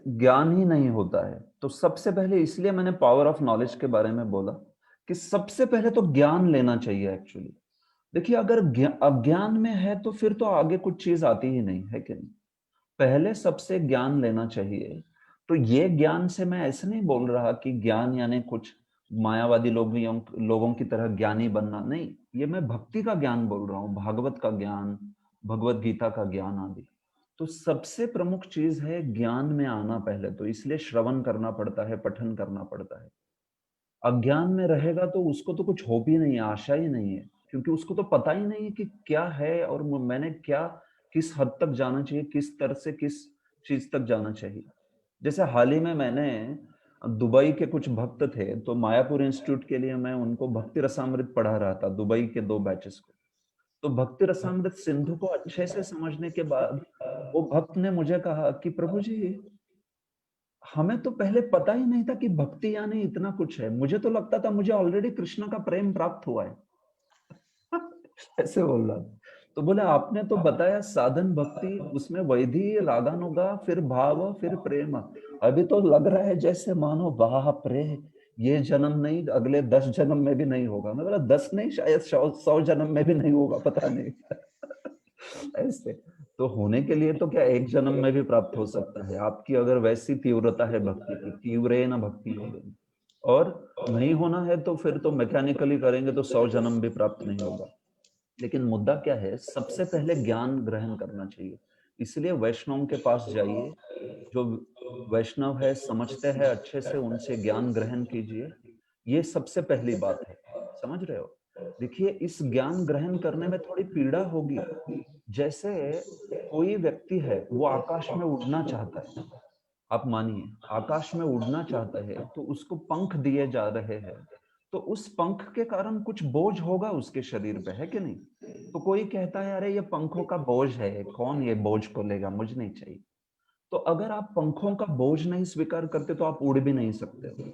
ज्ञान ही नहीं होता है, तो सबसे पहले इसलिए मैंने पावर ऑफ नॉलेज के बारे में बोला कि सबसे पहले तो ज्ञान लेना चाहिए एक्चुअली। देखिए, अगर अज्ञान में है तो फिर तो आगे कुछ चीज आती ही नहीं है कि नहीं। पहले सबसे ज्ञान लेना चाहिए। तो ये ज्ञान से मैं ऐसे नहीं बोल रहा कि ज्ञान यानी कुछ मायावादी लोगों की तरह ज्ञानी बनना, नहीं। ये मैं भक्ति का ज्ञान बोल रहा हूँ, भागवत का ज्ञान, भगवत गीता का ज्ञान आदि। तो सबसे प्रमुख चीज है ज्ञान में आना पहले, तो इसलिए श्रवण करना पड़ता है, पठन करना पड़ता है। अज्ञान में रहेगा तो उसको तो कुछ होप ही नहीं है, आशा ही नहीं है, क्योंकि उसको तो पता ही नहीं है कि क्या है और मैंने क्या, किस हद तक जाना चाहिए, किस तरह से किस चीज तक जाना चाहिए। जैसे हाल ही में मैंने दुबई के कुछ भक्त थे, तो मायापुर इंस्टीट्यूट के लिए मैं उनको भक्ति रसामृत पढ़ा रहा था, दुबई के 2 बैचेस को। तो भक्ति रसामृत सिंधु को अच्छे से समझने के बाद वो भक्त ने मुझे कहा कि प्रभु जी, हमें तो पहले पता ही नहीं था कि भक्ति यानी इतना कुछ है। मुझे तो लगता था मुझे ऑलरेडी कृष्ण का प्रेम प्राप्त हुआ है। ऐसे बोल रहा। तो बोले आपने तो बताया साधन भक्ति, उसमें वैधि, रागानुगा, फिर भाव, फिर प्रेम। अभी तो लग रहा है जैसे मानो बाप रे, ये जन्म नहीं, अगले 10 जन्म में भी नहीं होगा। मैं बोला 10 नहीं, शायद 100 जन्म में भी नहीं होगा, पता नहीं। ऐसे तो होने के लिए तो क्या एक जन्म में भी प्राप्त हो सकता है, आपकी अगर वैसी तीव्रता है भक्ति की, तीव्र न भक्ति होगी। और नहीं होना है तो फिर तो मैकेनिकली करेंगे तो 100 जन्म भी प्राप्त नहीं होगा। लेकिन मुद्दा क्या है, सबसे पहले ज्ञान ग्रहण करना चाहिए। इसलिए वैष्णव के पास जाइए, जो वैष्णव है, समझते हैं अच्छे से, उनसे ज्ञान ग्रहण कीजिए। ये सबसे पहली बात है, समझ रहे हो। देखिए, इस ज्ञान ग्रहण करने में थोड़ी पीड़ा होगी। जैसे कोई व्यक्ति है, वो आकाश में उड़ना चाहता है, आप मानिए आकाश में उड़ना चाहता है, तो उसको पंख दिए जा रहे हैं, तो उस पंख के कारण कुछ बोझ होगा उसके शरीर पे, है कि नहीं। तो कोई कहता है अरे ये पंखों का बोझ है, कौन ये बोझ को लेगा, मुझे नहीं चाहिए। तो अगर आप पंखों का बोझ नहीं स्वीकार करते तो आप उड़ भी नहीं सकते हो।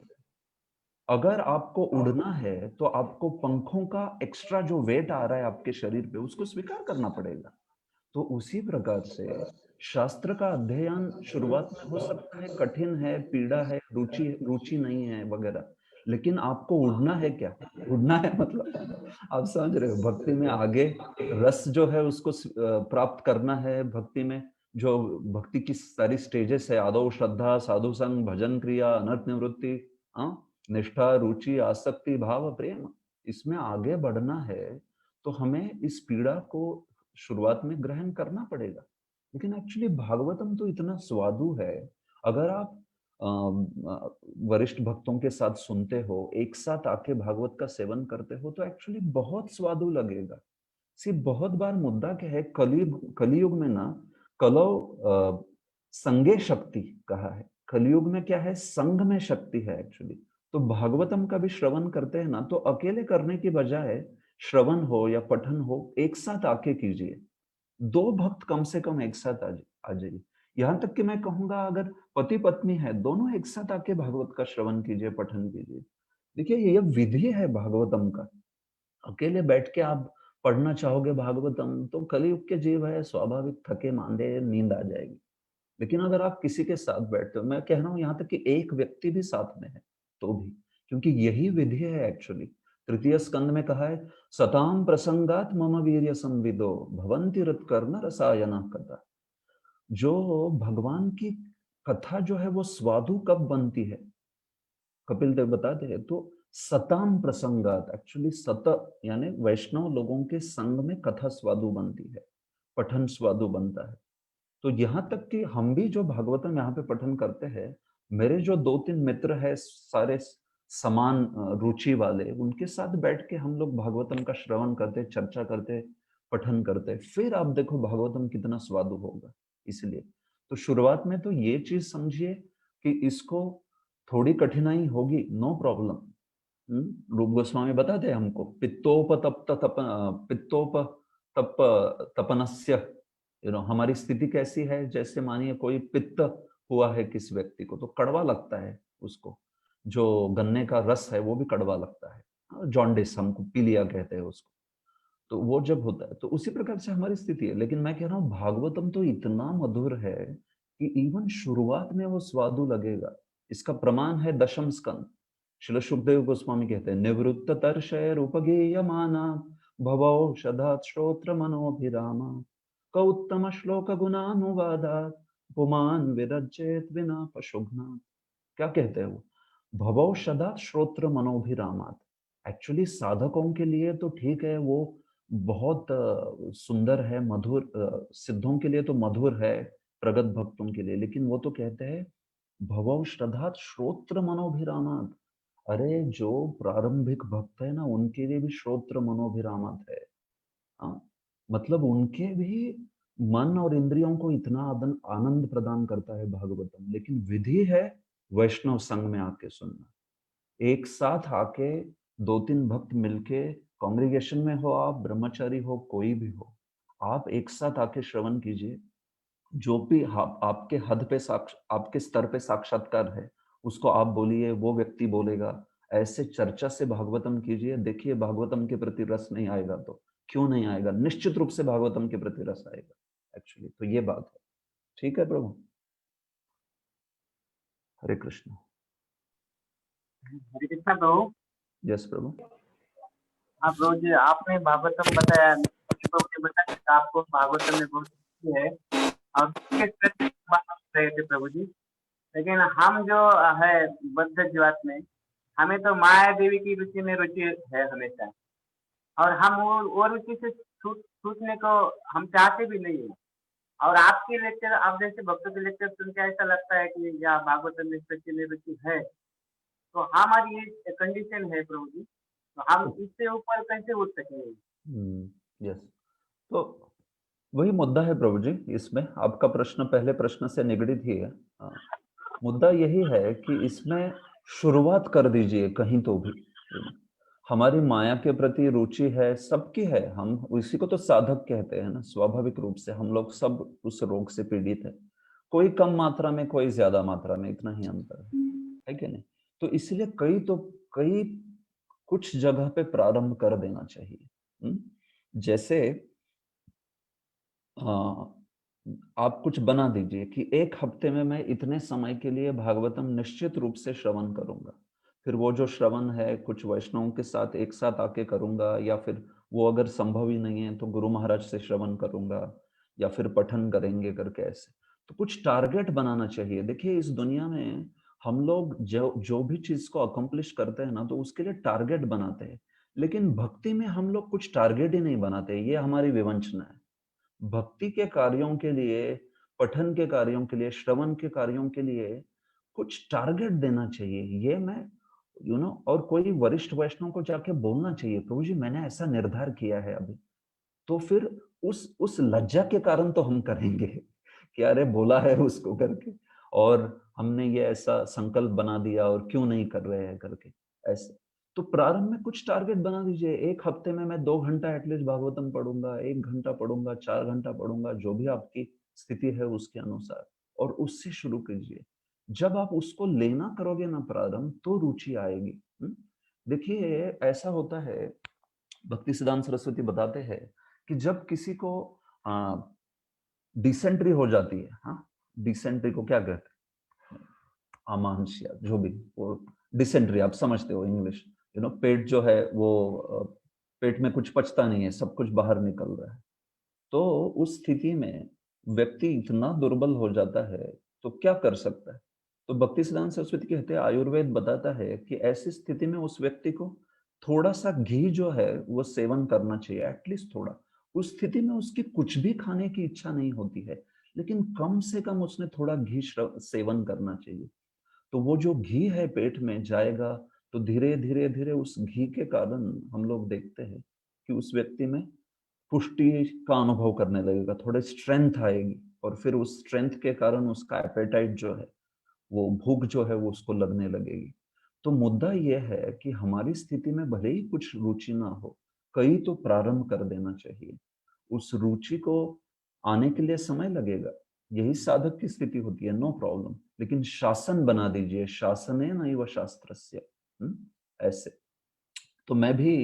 अगर आपको उड़ना है तो आपको पंखों का एक्स्ट्रा जो वेट आ रहा है आपके शरीर पे, उसको स्वीकार करना पड़ेगा। तो उसी प्रकार से शास्त्र का अध्ययन शुरुआत में हो सकता है कठिन है, पीड़ा है, रुचि रुचि नहीं है वगैरह, लेकिन आपको उड़ना है। क्या उड़ना है मतलब, आप समझ रहे हो। भक्ति में आगे रस जो है उसको प्राप्त करना है। भक्ति में जो भक्ति की सारी स्टेजेस है, आदौ श्रद्धा, साधु संग, भजन क्रिया, अनर्थ निवृत्ति, निष्ठा, रुचि, आसक्ति, भाव, प्रेम, इसमें आगे बढ़ना है तो हमें इस पीड़ा को शुरुआत में ग्रहण करना पड़ेगा। लेकिन एक्चुअली भागवतम तो इतना स्वादु है। अगर आप वरिष्ठ भक्तों के साथ सुनते हो, एक साथ आके भागवत का सेवन करते हो, तो एक्चुअली बहुत स्वादु लगेगा। सी बहुत बार मुद्दा क्या है, कलयुग में ना, कलो संगे शक्ति कहा है। कलयुग में क्या है, संग में शक्ति है एक्चुअली। तो भागवतम का भी श्रवण करते हैं ना, तो अकेले करने की बजाय श्रवण हो या पठन हो, एक साथ आके कीजिए। 2 भक्त कम से कम एक साथ आ जाइए। यहाँ तक कि मैं कहूँगा, अगर पति पत्नी है, दोनों एक साथ आके भागवत का श्रवण कीजिए, पठन कीजिए। देखिए, ये विधि है भागवतम का। अकेले बैठ के आप पढ़ना चाहोगे भागवतम, तो कलयुग के जीव है, स्वाभाविक थके मांदे नींद आ जाएगी। लेकिन अगर आप किसी के साथ बैठते हो, मैं कह रहा हूँ यहाँ तक कि एक व्यक्ति भी साथ में है तो भी, क्योंकि यही विधि है एक्चुअली। तृतीय स्कंद में कहा है, सताम प्रसंगात मम वीर्य संविदो भवन्ति रत्कर्ण रसायना कथा। जो भगवान की कथा जो है वो स्वादु कब बनती है, कपिल देव बताते हैं, तो सताम प्रसंगात, एक्चुअली सत यानी वैष्णव लोगों के संग में कथा स्वादु बनती है, पठन स्वादु बनता है। तो यहाँ तक कि हम भी जो भागवतम यहाँ पे पठन करते हैं, मेरे जो 2-3 मित्र हैं, सारे समान रुचि वाले, उनके साथ बैठ के हम लोग भागवतम का श्रवण करते, चर्चा करते, पठन करते, फिर आप देखो भागवतम कितना स्वादु होगा। इसलिए तो शुरुआत में तो ये चीज समझिए कि इसको थोड़ी कठिनाई होगी, नो प्रॉब्लम। रूप गोस्वामी बताते हैं हमको, पित्तोप तप तपनस्य, हमारी स्थिति कैसी है, जैसे मानिए कोई पित्त हुआ है किस व्यक्ति को, तो कड़वा लगता है उसको, जो गन्ने का रस है वो भी कड़वा लगता है। जॉन्डिस हमको पीलिया कहते हैं उसको। तो वो जब होता है, तो उसी प्रकार से हमारी स्थिति है। लेकिन मैं कह रहा हूँ भागवतम तो इतना मधुर है कि इवन शुरुआत में वो स्वादु लगेगा। इसका प्रमाण है दशम स्कंद। श्रील सुखदेव गोस्वामी कहते हैं, निवृत्त तर्षय उपगीयमाना भवौषधात् श्रोत्र मनोभिरामा कौत्तम श्लोक गुणानुवादात् पुमान विरज्येत विना पशुघ्नात्। क्या कहते हैं वो, भवौषधात् श्रोत्र मनोभिरामात्। एक्चुअली साधकों के लिए तो ठीक है, वो बहुत सुंदर है, मधुर, सिद्धों के लिए तो मधुर है, प्रगत भक्तों के लिए। लेकिन वो तो कहते हैं भवौषधात् श्रोत्र मनोभिरामात्। अरे जो प्रारंभिक भक्त है ना, उनके लिए भी श्रोत्र मनोभिरामात् है। हाँ, मतलब उनके भी मन और इंद्रियों को इतना आनंद प्रदान करता है भागवतम। लेकिन विधि है वैष्णव संघ में आके सुनना, एक साथ आके 2-3 भक्त मिलके, कांग्रेगेशन में हो आप, ब्रह्मचारी हो, कोई भी हो, आप एक साथ आके श्रवण कीजिए। जो भी आपके हद पे आपके स्तर पे साक्षात्कार है, उसको आप बोलिए, वो व्यक्ति बोलेगा। ऐसे चर्चा से भागवतम कीजिए। देखिए भागवतम के प्रति रस नहीं आएगा तो क्यों नहीं आएगा, निश्चित रूप से भागवतम के प्रति रस आएगा एक्चुअली। तो ये बात है। ठीक है प्रभु, हरे कृष्ण। हरे कृष्णा प्रभु। यस प्रभु। हाँ प्रभु जी, आपने भागवतम बताया, प्रभु ने बताया कि आपको भागवतम में बहुत रुचि है और रहे थे प्रभु जी। लेकिन हम जो है बद्ध जीवात में, हमें तो माया देवी की रुचि में रुचि है हमेशा, और हम वो रुचि से छूटने को हम चाहते भी नहीं है। और आपके लेक्चर, आप जैसे भक्तों के लेक्चर सुन के ऐसा लगता है कि या भागवतम में सच्ची में रुचि है। तो हमारी ये कंडीशन है प्रभु जी, तो हम इससे ऊपर कैसे उठ सकेंगे? यस, तो वही मुद्दा है प्रभु जी। इसमें आपका प्रश्न पहले प्रश्न से निगड़ित ही है। मुद्दा यही है कि इसमें शुरुआत कर दीजिए कहीं तो भी। हमारी माया के प्रति रुचि है, सबकी है, हम उसी को तो साधक कहते हैं ना। स्वाभाविक रूप से हम लोग सब उस रोग से पीड़ित है, कोई कम मात्रा में, कोई ज्यादा मात्रा में, इतना ही अंतर है कि नहीं। तो इसलिए कई कुछ जगह पे प्रारंभ कर देना चाहिए। जैसे आप कुछ बना दीजिए कि 1 हफ्ते में मैं इतने समय के लिए भागवतम निश्चित रूप से श्रवण करूंगा। फिर वो जो श्रवण है कुछ वैष्णवों के साथ एक साथ आके करूंगा, या फिर वो अगर संभव ही नहीं है तो गुरु महाराज से श्रवण करूंगा, या फिर पठन करेंगे करके। ऐसे तो कुछ टारगेट बनाना चाहिए। देखिए इस दुनिया में हम लोग जो भी चीज को अकम्प्लिश करते हैं ना, तो उसके लिए टारगेट बनाते हैं। लेकिन भक्ति में हम लोग कुछ टारगेट ही नहीं बनाते, ये हमारी विवंचना है। भक्ति के कार्यों के लिए, पठन के कार्यों के लिए, श्रवण के कार्यों के लिए कुछ टारगेट देना चाहिए। ये मैं और कोई वरिष्ठ वैष्णव को जाके बोलना चाहिए, प्रभु जी मैंने ऐसा निर्धार किया है अभी, तो फिर उस लज्जा के कारण तो हम करेंगे कि अरे बोला है उसको करके, और हमने ये ऐसा संकल्प बना दिया और क्यों नहीं कर रहे हैं करके ऐसे। तो प्रारंभ में कुछ टारगेट बना दीजिए, 1 हफ्ते में मैं 2 घंटा एटलीस्ट भागवतम पढ़ूंगा, 1 घंटा पढ़ूंगा, 4 घंटा पढ़ूंगा, जो भी आपकी स्थिति है उसके अनुसार, और उससे शुरू कीजिए। जब आप उसको लेना करोगे ना प्रारंभ, तो रुचि आएगी। देखिए ऐसा होता है, भक्ति सिद्धांत सरस्वती बताते हैं कि जब किसी को डिसेंट्री हो जाती है, हाँ, डिसेंट्री को क्या कहते हैं, आमांशिया, जो भी वो डिसेंट्री आप समझते हो इंग्लिश, पेट जो है वो पेट में कुछ पचता नहीं है, सब कुछ बाहर निकल रहा है। तो उस स्थिति में व्यक्ति इतना दुर्बल हो जाता है, तो क्या कर सकता है? तो भक्ति सिद्धांत सरस्वती कहते हैं, आयुर्वेद बताता है कि ऐसी स्थिति में उस व्यक्ति को थोड़ा सा घी जो है वो सेवन करना चाहिए, एटलीस्ट थोड़ा। उस स्थिति में उसकी कुछ भी खाने की इच्छा नहीं होती है, लेकिन कम से कम उसने थोड़ा घी सेवन करना चाहिए। तो वो जो घी है पेट में जाएगा, तो धीरे धीरे धीरे उस घी के कारण हम लोग देखते हैं कि उस व्यक्ति में पुष्टि का अनुभव करने लगेगा, थोड़े स्ट्रेंथ आएगी, और फिर उस स्ट्रेंथ के कारण उसका एपेटाइट जो है, वो भूख जो है वो उसको लगने लगेगी। तो मुद्दा ये है कि हमारी स्थिति में भले ही कुछ रुचि ना हो, कहीं तो प्रारंभ कर देना चाहिए। उस रुचि को आने के लिए समय लगेगा, यही साधक की स्थिति होती है, नो प्रॉब्लम, लेकिन शासन बना दीजिए, शासने नैव शास्त्रस्य। ऐसे। तो मैं भी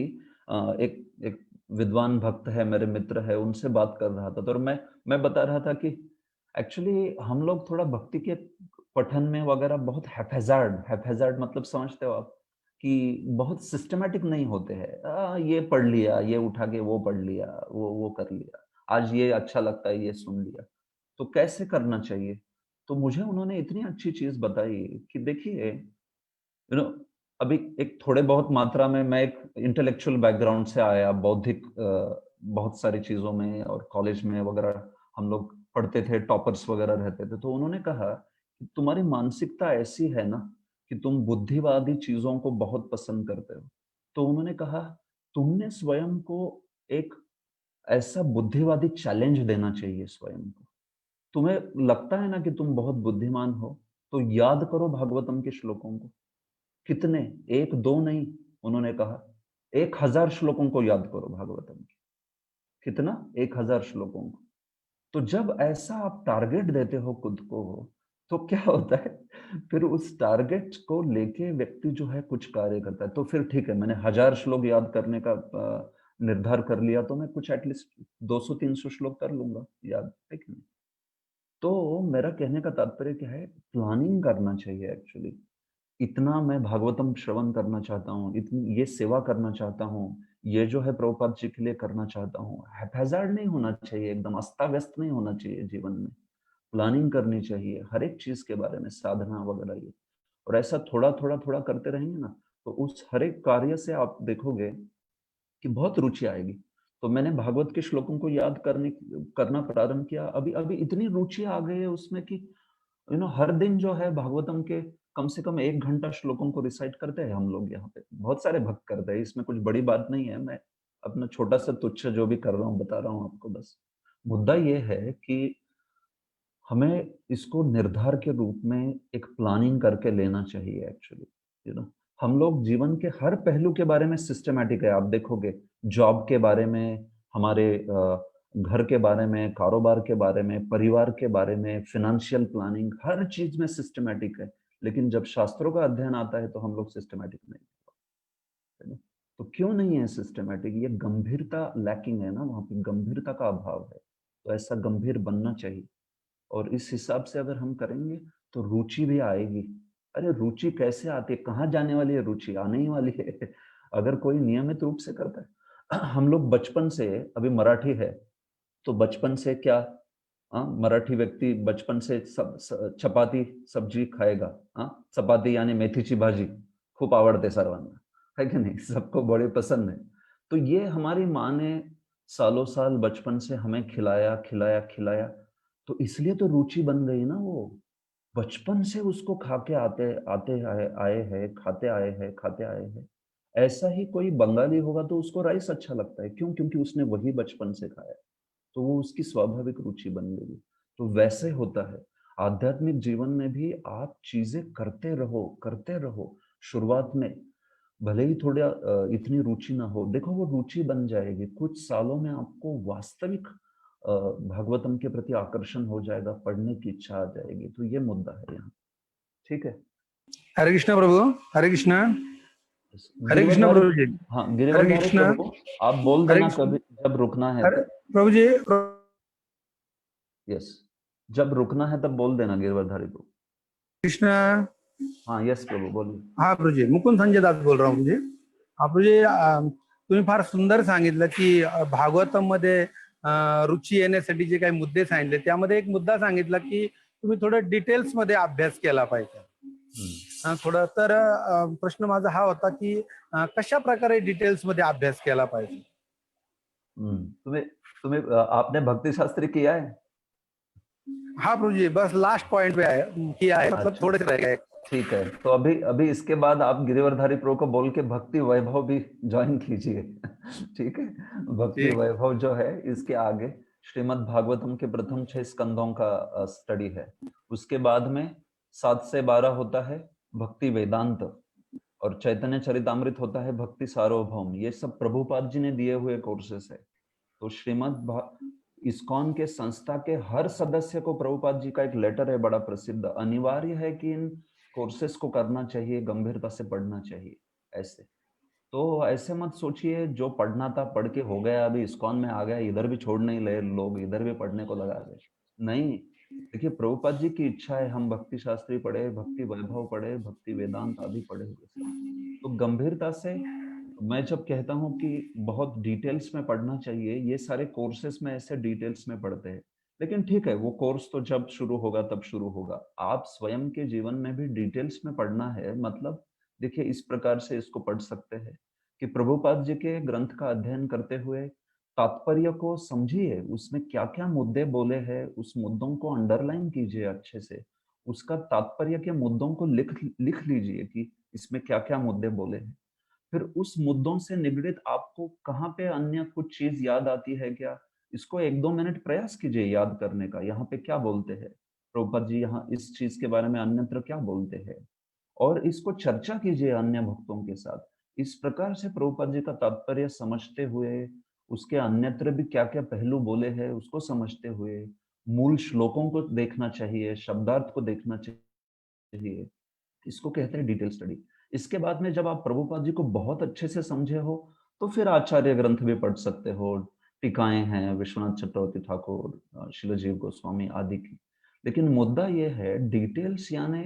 एक विद्वान भक्त है, मेरे मित्र है, उनसे बात कर रहा था, तो और मैं बता रहा था कि एक्चुअली हम लोग थोड़ा भक्ति के पठन में वगैरह बहुत हैफेजार्ड मतलब समझते हो आप, कि बहुत सिस्टमैटिक नहीं होते हैं। ये पढ़ लिया, ये उठा के वो पढ़ लिया, वो कर लिया, आज ये अच्छा लगता है ये सुन लिया। तो कैसे करना चाहिए? तो मुझे उन्होंने इतनी अच्छी चीज बताई कि देखिए, अभी एक थोड़े बहुत मात्रा में, मैं एक इंटेलेक्चुअल बैकग्राउंड से आया, बौद्धिक बहुत सारी चीजों में, और कॉलेज में वगैरह हम लोग पढ़ते थे, टॉपर्स वगैरह रहते थे। तो उन्होंने कहा कि तुम्हारी मानसिकता ऐसी है ना कि तुम बुद्धिवादी चीजों को बहुत पसंद करते हो। तो उन्होंने कहा तुमने स्वयं को एक ऐसा बुद्धिवादी चैलेंज देना चाहिए स्वयं को। तुम्हें लगता है ना कि तुम बहुत बुद्धिमान हो, तो याद करो भागवतम के श्लोकों को। कितने? 1-2 नहीं, उन्होंने कहा 1000 श्लोकों को याद करो भागवतम के। कितना? 1000 श्लोकों को। तो जब ऐसा आप टारगेट देते हो खुद को, तो क्या होता है, फिर उस टारगेट को लेके व्यक्ति जो है कुछ कार्य करता है। तो फिर ठीक है, मैंने 1000 श्लोक याद करने का निर्धार कर लिया, तो मैं कुछ एटलीस्ट 200-300 श्लोक कर लूंगा याद, है कि नहीं? तो मेरा कहने का तात्पर्य क्या है, प्लानिंग करना चाहिए एक्चुअली। इतना मैं भागवतम श्रवण करना चाहता हूँ, इतनी ये सेवा करना चाहता हूँ, ये जो है प्रभुपाद जी के लिए करना चाहता हूँ। हैप्पैजार्ड नहीं होना चाहिए, एकदम अस्ताव्यस्त नहीं होना चाहिए जीवन में। प्लानिंग करनी चाहिए हर एक चीज के बारे में, साधना वगैरह ये। और ऐसा थोड़ा थोड़ा थोड़ा करते रहेंगे ना, तो उस हर एक कार्य से आप देखोगे कि बहुत रुचि आएगी। तो मैंने भागवत के श्लोकों को याद करना प्रारंभ किया, अभी अभी इतनी रुचि आ गई है उसमें कि हर दिन जो है भागवतम के कम से कम 1 घंटा श्लोकों को रिसाइट करते हैं हम लोग यहाँ पे। बहुत सारे भक्त करते हैं, इसमें कुछ बड़ी बात नहीं है। मैं अपना छोटा सा तुच्छ जो भी कर रहा हूँ बता रहा हूँ आपको बस। मुद्दा ये है कि हमें इसको निर्धार के रूप में एक प्लानिंग करके लेना चाहिए एक्चुअली। हम लोग जीवन के हर पहलू के बारे में सिस्टमैटिक है, आप देखोगे जॉब के बारे में, हमारे घर के बारे में, कारोबार के बारे में, परिवार के बारे में, फिनेंशियल प्लानिंग, हर चीज में सिस्टमैटिक है। लेकिन जब शास्त्रों का अध्ययन आता है तो हम लोग सिस्टमैटिक नहीं है ना। तो क्यों नहीं है सिस्टमैटिक? ये गंभीरता लैकिंग है ना, वहां पे गंभीरता का अभाव है। तो ऐसा गंभीर बनना चाहिए, और इस हिसाब से अगर हम करेंगे तो रुचि भी आएगी। अरे रुचि कैसे आती है, कहाँ जाने वाली है रुचि? आने ही वाली है अगर कोई नियमित रूप से करता है। हम लोग बचपन से, अभी मराठी है तो बचपन से क्या, मराठी व्यक्ति बचपन से चपाती सब्जी खाएगा। चपाती यानी मेथीची भाजी खूप आवडते सर्वांना, है कि नहीं? सबको बड़े पसंद है। तो ये हमारी माँ ने सालों साल बचपन से हमें खिलाया खिलाया खिलाया, तो इसलिए तो रुचि बन गई ना। वो बचपन से उसको खा के आते आते आए आए हैं, खाते आए हैं, खाते आए हैं। ऐसा ही कोई बंगाली होगा तो उसको राइस अच्छा लगता है, क्यों? क्योंकि उसने वही बचपन से खाया, तो वो उसकी स्वाभाविक रुचि बन गई। तो वैसे होता है आध्यात्मिक जीवन में भी, आप चीजें करते रहो। शुरुआत में भले ही थोड़ा इतनी रुचि ना हो, देखो वो रुचि बन जाएगी। कुछ सालों में आपको वास्तविक भागवतम के प्रति आकर्षण हो जाएगा, पढ़ने की इच्छा आ जाएगी। तो ये मुद्दा है यहाँ, ठीक है। हरे कृष्णा प्रभु, हरे कृष्णा, हरे कृष्णा गिरिवरधारी, प्रभु जी, हाँ हरे गिरिवरधारी कृष्णा, प्रभु, आप बोल हरे देना कृष्णा, कभी जब रुकना है हरे तब। प्रभु जी, यस, जब रुकना है तब बोल देना गिरिवरधारी प्रभु। कृष्णा। हाँ यस प्रभु, बोलिए। हा प्रभुजी, मुकुंद संजय दास बोल रहा हूँ प्रभुजी. हा प्रभुजी, तुम्ही फार सुंदर सांगितलं की भागवतम मध्ये रुची येण्यासाठी जे काही मुद्दे सांगितले, त्यामध्ये एक मुद्दा सांगितला की तुम्ही थोडं डिटेल्स मध्ये अभ्यास केला पाहिजे. थोडं तर प्रश्न माझा हा होता की कशा प्रकारे डिटेल्स मध्ये अभ्यास केला पाहिजे. तुम्हें तुम्हें आपने भक्ति शास्त्री किया है? हाँ प्रभुजी, बस लास्ट पॉइंट पे आया किया है, मतलब अच्छा, थोड़े से रह गए. ठीक है। तो अभी इसके बाद आप गिरिवरधारी प्रभु को बोल के भक्ति वैभव भी ज्वाइन कीजिए। ठीक है, भक्ति ठीक. वैभव जो है इसके आगे श्रीमद् भागवतम के प्रथम 6 स्कंदों का स्टडी है। उसके बाद में 7 से 12 होता है भक्ति वेदांत, और चैतन्य चरितामृत होता है भक्ति सार्वभौम। ये सब प्रभुपाद जी ने दिए हुए कोर्सेस है। तो इस्कॉन के संस्था के हर सदस्य को प्रभुपाद जी का एक लेटर है बड़ा प्रसिद्ध, अनिवार्य है कि इन कोर्सेस को करना चाहिए, गंभीरता से पढ़ना चाहिए। ऐसे तो ऐसे मत सोचिए जो पढ़ना था पढ़ के हो गया, अभी इस्कॉन में आ गया, इधर भी छोड़ नहीं ले लोग, इधर भी पढ़ने को लगा गए। नहीं, देखिए प्रभुपाद जी की इच्छा है हम भक्ति शास्त्री पढ़े, भक्ति वैभव पढ़े, भक्ति वेदांत आदि पढ़े हुए सब। तो गंभीरता से मैं जब कहता हूँ कि बहुत डिटेल्स में पढ़ना चाहिए, ये सारे कोर्सेस में ऐसे डिटेल्स में पढ़ते हैं, लेकिन ठीक है वो कोर्स तो जब शुरू होगा तब शुरू होगा। आप स्वयं के जीवन में भी डिटेल्स में पढ़ना है, मतलब देखिए इस प्रकार से इसको पढ़ सकते हैं कि प्रभुपाद जी के ग्रंथ का अध्ययन करते हुए तात्पर्य को समझिए, उसमें क्या क्या मुद्दे बोले हैं, उस मुद्दों को अंडरलाइन कीजिए अच्छे से, उसका तात्पर्य के मुद्दों को लिख लीजिए कि इसमें क्या क्या मुद्दे बोले हैं। फिर उस मुद्दों से निगडित आपको कहाँ पे अन्य कुछ चीज याद आती है क्या, इसको 1-2 मिनट प्रयास कीजिए याद करने का। यहाँ पे क्या बोलते हैं प्रभुपाद जी, यहाँ इस चीज के बारे में अन्यत्र क्या बोलते हैं, और इसको चर्चा कीजिए अन्य भक्तों के साथ। इस प्रकार से प्रभुपाद जी का तात्पर्य समझते हुए, उसके अन्यत्र भी क्या क्या पहलू बोले हैं उसको समझते हुए, मूल श्लोकों को देखना चाहिए, शब्दार्थ को देखना चाहिए, इसको कहते हैं डिटेल स्टडी। इसके बाद में जब आप प्रभुपाद जी को बहुत अच्छे से समझे हो, तो फिर आचार्य ग्रंथ भी पढ़ सकते हो, टीकाएं हैं विश्वनाथ चक्रवर्ती ठाकुर, शिलजीव गोस्वामी आदि की। लेकिन मुद्दा ये है डिटेल्स, यानी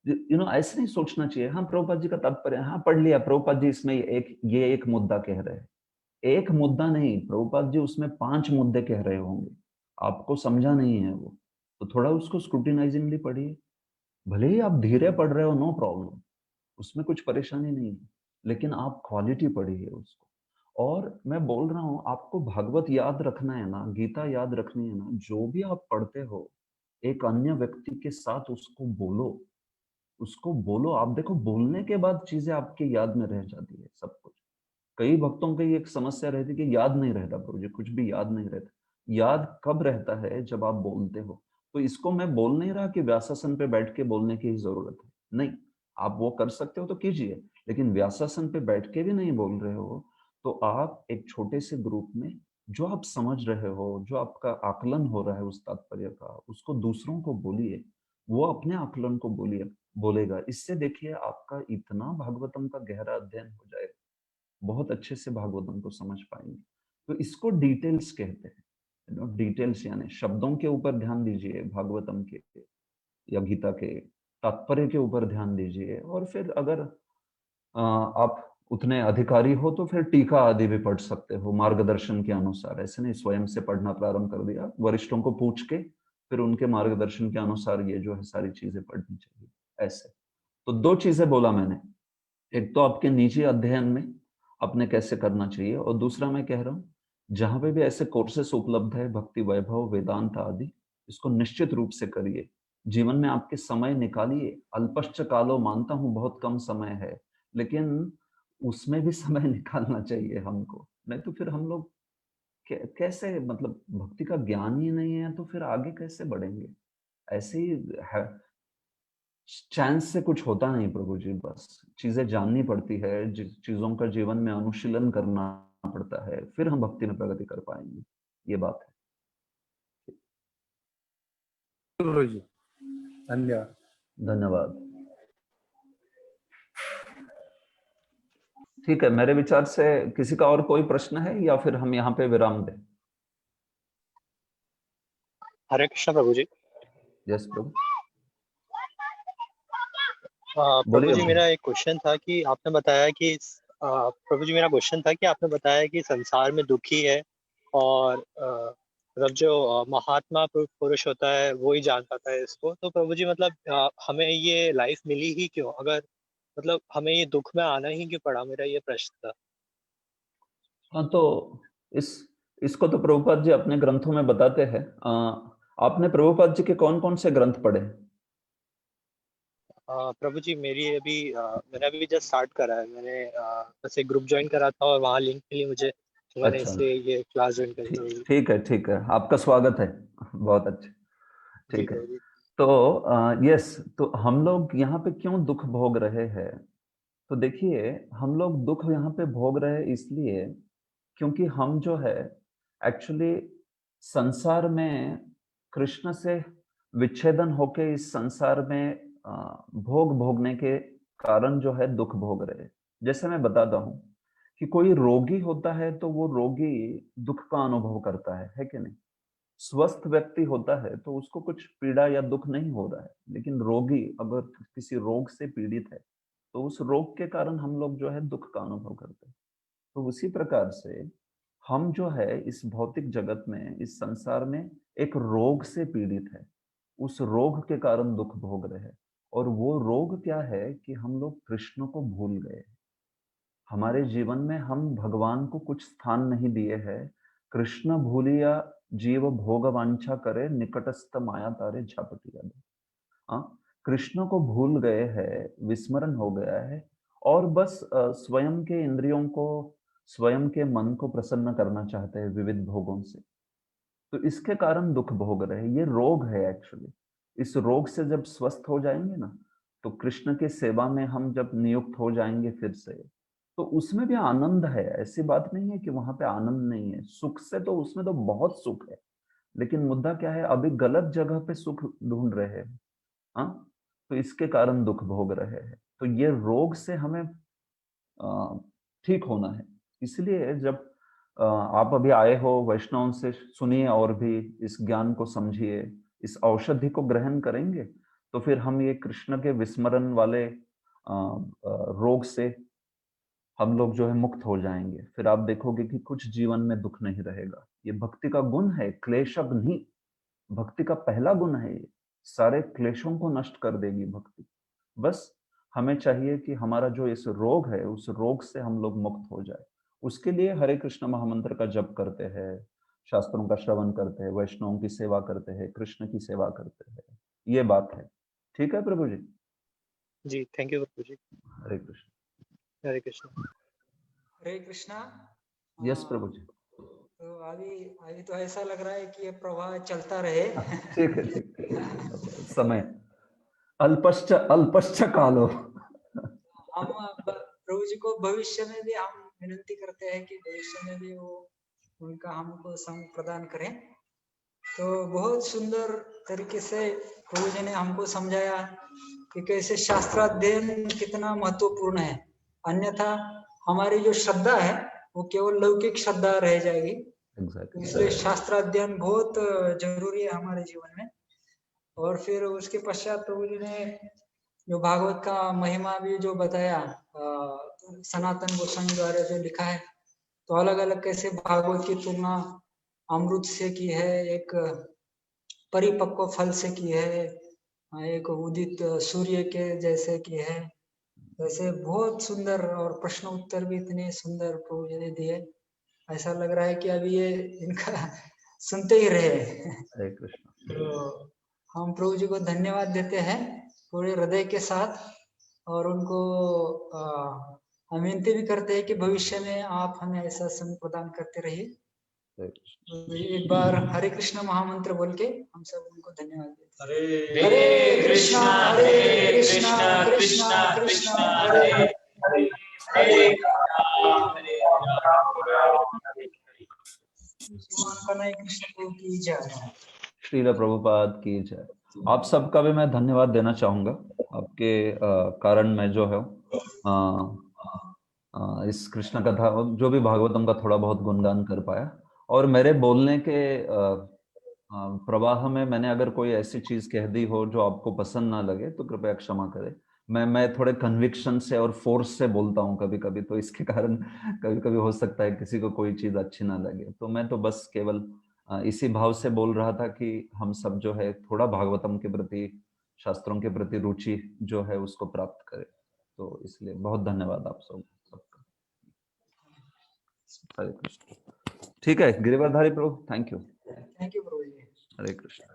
ऐसे नहीं सोचना चाहिए हाँ प्रभुपाद जी का तात्पर्य हाँ पढ़ लिया, प्रभुपाद जी इसमें एक मुद्दा कह रहे हैं। एक मुद्दा नहीं, प्रभुपाद जी उसमें 5 मुद्दे कह रहे होंगे, आपको समझा नहीं है वो, तो थोड़ा उसको स्क्रूटिनाइजिंगली पढ़िए। भले ही आप धीरे पढ़ रहे हो, नो प्रॉब्लम, उसमें कुछ परेशानी नहीं है, लेकिन आप क्वालिटी पढ़िए उसको। और मैं बोल रहा हूँ आपको भागवत याद रखना है ना, गीता याद रखनी है ना, जो भी आप पढ़ते हो एक अन्य व्यक्ति के साथ उसको बोलो। आप देखो बोलने के बाद चीजें आपके याद में रह जाती है सब कुछ। कई भक्तों की एक समस्या रहती है कि याद नहीं रहता प्रभु जी, कुछ भी याद नहीं रहता। याद कब रहता है, जब आप बोलते हो। तो इसको मैं बोल नहीं रहा कि व्यासासन पे बैठ के बोलने की ही जरूरत है, नहीं, आप वो कर सकते हो तो कीजिए, लेकिन व्यासासन पे बैठ के भी नहीं बोल रहे हो तो आप एक छोटे से ग्रुप में जो आप समझ रहे हो, जो आपका आकलन हो रहा है उस तात्पर्य का, उसको दूसरों को बोलिए, वो अपने आकलन को बोलेगा। इससे देखिए आपका इतना भागवतम का गहरा अध्ययन हो जाएगा, बहुत अच्छे से भागवतम को समझ पाएंगे। तो इसको डिटेल्स कहते हैं। डिटेल्स यानी शब्दों के ऊपर ध्यान दीजिए, भागवतम के या गीता के तात्पर्य के ऊपर ध्यान दीजिए, और फिर अगर आप उतने अधिकारी हो तो फिर टीका आदि भी पढ़ सकते हो मार्गदर्शन के अनुसार। ऐसे नहीं स्वयं से पढ़ना प्रारंभ कर दिया, वरिष्ठों को पूछ के फिर उनके मार्गदर्शन के अनुसार ये जो है सारी चीजें पढ़नी चाहिए। ऐसे तो 2 चीजें बोला मैंने, एक तो आपके निजी अध्ययन में आपने कैसे करना चाहिए, और दूसरा मैं कह रहा हूँ जहां पे भी ऐसे कोर्सेस उपलब्ध है भक्ति वैभव वेदांत आदि, इसको निश्चित रूप से करिए। जीवन में आपके समय निकालिए, अल्पश्च कालो, मानता हूं बहुत कम समय है, लेकिन उसमें भी समय निकालना चाहिए हमको, नहीं तो फिर हम लोग कैसे, मतलब भक्ति का ज्ञान ही नहीं है तो फिर आगे कैसे बढ़ेंगे? ऐसे ही है, चांस से कुछ होता नहीं प्रभु जी, बस चीजें जाननी पड़ती है, चीजों का जीवन में अनुशीलन करना पड़ता है, फिर हम भक्ति में प्रगति कर पाएंगे, ये बात है। गुरु जी, धन्यवाद। धन्यवाद। ठीक है, मेरे विचार से किसी का और कोई प्रश्न है या फिर हम यहाँ पे विराम दें? हरे कृष्ण प्रभु जी। यस प्रभु, प्रभु बोलिए। जी, मेरा एक क्वेश्चन था कि आपने बताया कि प्रभु जी, मेरा क्वेश्चन था कि आपने बताया कि संसार में दुखी है और मतलब जो महात्मा पुरुष होता है वो ही जान पाता है इसको। तो प्रभु जी, मतलब हमें ये लाइफ मिली ही क्यों, अगर मतलब हमें ये दुख में आना ही क्यों पड़ा, मेरा ये प्रश्न था। हाँ, तो इसको तो प्रभुपाद जी अपने ग्रंथों में बताते हैं। आपने प्रभुपाद जी के कौन कौन से ग्रंथ पढ़े? प्रभु जी, मैंने अभी जस्ट स्टार्ट करा है। मैंने बस एक ग्रुप ज्वाइन करा था और वहाँ लिंक मिली मुझे, तो मैंने अच्छा, इसलिए ये क्लास ज्वाइन करी प्रभु जी। ठीक है, आपका स्वागत है, बहुत अच्छे, जी ठीक है। प्रभु जी। तो यस, तो हम लोग यहाँ पे क्यों दुख भोग रहे हैं? तो देखिए, हम लोग दुख यहाँ पे भोग रहे हैं इसलिए क्योंकि हम जो है एक्चुअली संसार में कृष्ण से विच्छेदन होके इस संसार में भोग भोगने के कारण जो है दुख भोग रहे हैं। जैसे मैं बताता हूँ कि कोई रोगी होता है तो वो रोगी दुख का अनुभव करता है कि नहीं? स्वस्थ व्यक्ति होता है तो उसको कुछ पीड़ा या दुख नहीं हो रहा है, लेकिन रोगी अगर किसी रोग से पीड़ित है तो उस रोग के कारण हम लोग जो है दुख का अनुभव करते हैं। तो उसी प्रकार से हम जो है इस भौतिक जगत में, इस संसार में एक रोग से पीड़ित है, उस रोग के कारण दुख भोग रहे हैं। और वो रोग क्या है कि हम लोग कृष्ण को भूल गए। हमारे जीवन में हम भगवान को कुछ स्थान नहीं दिए हैं। कृष्ण भूलिया जीव भोग वांछा करे, निकटस्थ माया तारे झपटिया दे। हाँ, कृष्ण को भूल गए हैं, विस्मरण हो गया है, और बस स्वयं के इंद्रियों को, स्वयं के मन को प्रसन्न करना चाहते हैं विविध भोगों से। तो इसके कारण दुख भोग रहे हैं, ये रोग है एक्चुअली। इस रोग से जब स्वस्थ हो जाएंगे ना, तो कृष्ण की सेवा में हम जब नियुक्त हो जाएंगे फिर से, तो उसमें भी आनंद है। ऐसी बात नहीं है कि वहां पे आनंद नहीं है, सुख से तो उसमें तो बहुत सुख है, लेकिन मुद्दा क्या है, अभी गलत जगह पे सुख ढूंढ रहे हैं। हाँ, तो इसके कारण दुख भोग रहे हैं। तो ये रोग से हमें ठीक होना है। इसलिए जब आप अभी आए हो, वैष्णव से सुनिए और भी इस ज्ञान को समझिए, इस औषधि को ग्रहण करेंगे तो फिर हम ये कृष्ण के विस्मरण वाले रोग से हम लोग जो है मुक्त हो जाएंगे। फिर आप देखोगे कि कुछ जीवन में दुख नहीं रहेगा। ये भक्ति का गुण है, क्लेशग्नि भक्ति का पहला गुण है। ये सारे क्लेशों को नष्ट कर देगी भक्ति। बस हमें चाहिए कि हमारा जो इस रोग है, उस रोग से हम लोग मुक्त हो जाए। उसके लिए हरे कृष्ण महामंत्र का जप करते हैं, शास्त्रों का श्रवण करते हैं, वैष्णवों की सेवा करते हैं, कृष्ण की सेवा करते हैं। ये बात है। ठीक है प्रभु जी? जी, थैंक यू प्रभु जी। हरे कृष्ण। हरे कृष्ण। हरे कृष्णा। यस प्रभु जी। तो अभी अभी तो ऐसा लग रहा है कि ये प्रवाह चलता रहे। ठीक है, ठीक है। समय अल्पश्च कालो। हम प्रभु जी को भविष्य में भी हम विनती करते हैं कि भविष्य में भी वो उनका हमको संग प्रदान करें। तो बहुत सुंदर तरीके से प्रभु जी ने हमको समझाया कि कैसे शास्त्राध्ययन कितना महत्वपूर्ण है। अन्यथा हमारी जो श्रद्धा है वो केवल लौकिक श्रद्धा रह जाएगी। Exactly. इसलिए शास्त्राध्ययन बहुत जरूरी है हमारे जीवन में। और फिर उसके पश्चात प्रभु जी ने जो भागवत का महिमा भी जो बताया, सनातन गोस्वामी द्वारा जो लिखा है, तो अलग अलग कैसे भागवत की तुलना अमृत से की है, एक परिपक्व फल से की है, एक उदित सूर्य के जैसे की है। वैसे बहुत सुंदर, और प्रश्न उत्तर भी इतने सुंदर प्रभु जी ने दिए। ऐसा लग रहा है कि अभी ये इनका सुनते ही रहे। हरे कृष्ण। तो हम प्रभु जी को धन्यवाद देते हैं पूरे हृदय के साथ, और उनको हम विनती भी करते हैं कि भविष्य में आप हमें ऐसा संग प्रदान करते रहिए। तो एक बार हरे कृष्णा महामंत्र बोल के हम सब उनको धन्यवाद देते हैं। हरे कृष्णा कृष्णा कृष्णा हरे हरे हरे कन्हैया कृष्ण को की जय। श्रील प्रभुपाद की जय। आप सबका भी मैं धन्यवाद देना चाहूंगा। आपके कारण मैं जो है इस कृष्ण कथा जो भी भागवतम का थोड़ा बहुत गुणगान कर पाया, और मेरे बोलने के प्रवाह में मैंने अगर कोई ऐसी चीज कह दी हो जो आपको पसंद ना लगे तो कृपया क्षमा करें। मैं थोड़े कन्विक्शन से और फोर्स से बोलता हूँ कभी कभी, तो इसके कारण कभी कभी हो सकता है किसी को कोई चीज अच्छी ना लगे। तो मैं तो बस केवल इसी भाव से बोल रहा था कि हम सब जो है थोड़ा भागवतम के प्रति, शास्त्रों के प्रति रुचि जो है उसको प्राप्त करें। तो इसलिए बहुत धन्यवाद आप सबका। हरे कृष्ण। ठीक है गिरिवरधारी प्रभु, थैंक यू। थैंक यू प्रभु जी। हरे कृष्ण।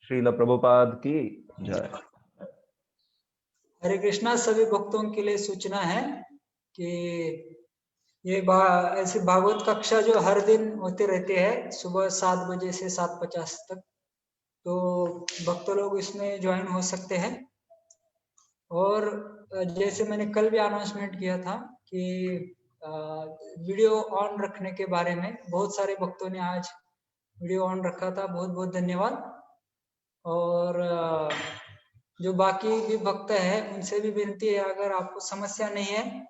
श्रील प्रभुपाद की जय। हरे कृष्णा। सभी भक्तों के लिए सूचना है कि ये ऐसे भागवत कक्षा जो हर दिन होते रहते हैं सुबह 7 बजे से 7:50 तक, तो भक्त लोग इसमें ज्वाइन हो सकते हैं। और जैसे मैंने कल भी अनाउंसमेंट किया था कि वीडियो ऑन रखने के बारे में, बहुत सारे भक्तों ने आज वीडियो ऑन रखा था, बहुत बहुत धन्यवाद। और जो बाकी भी भक्त है उनसे भी विनती है, अगर आपको समस्या नहीं है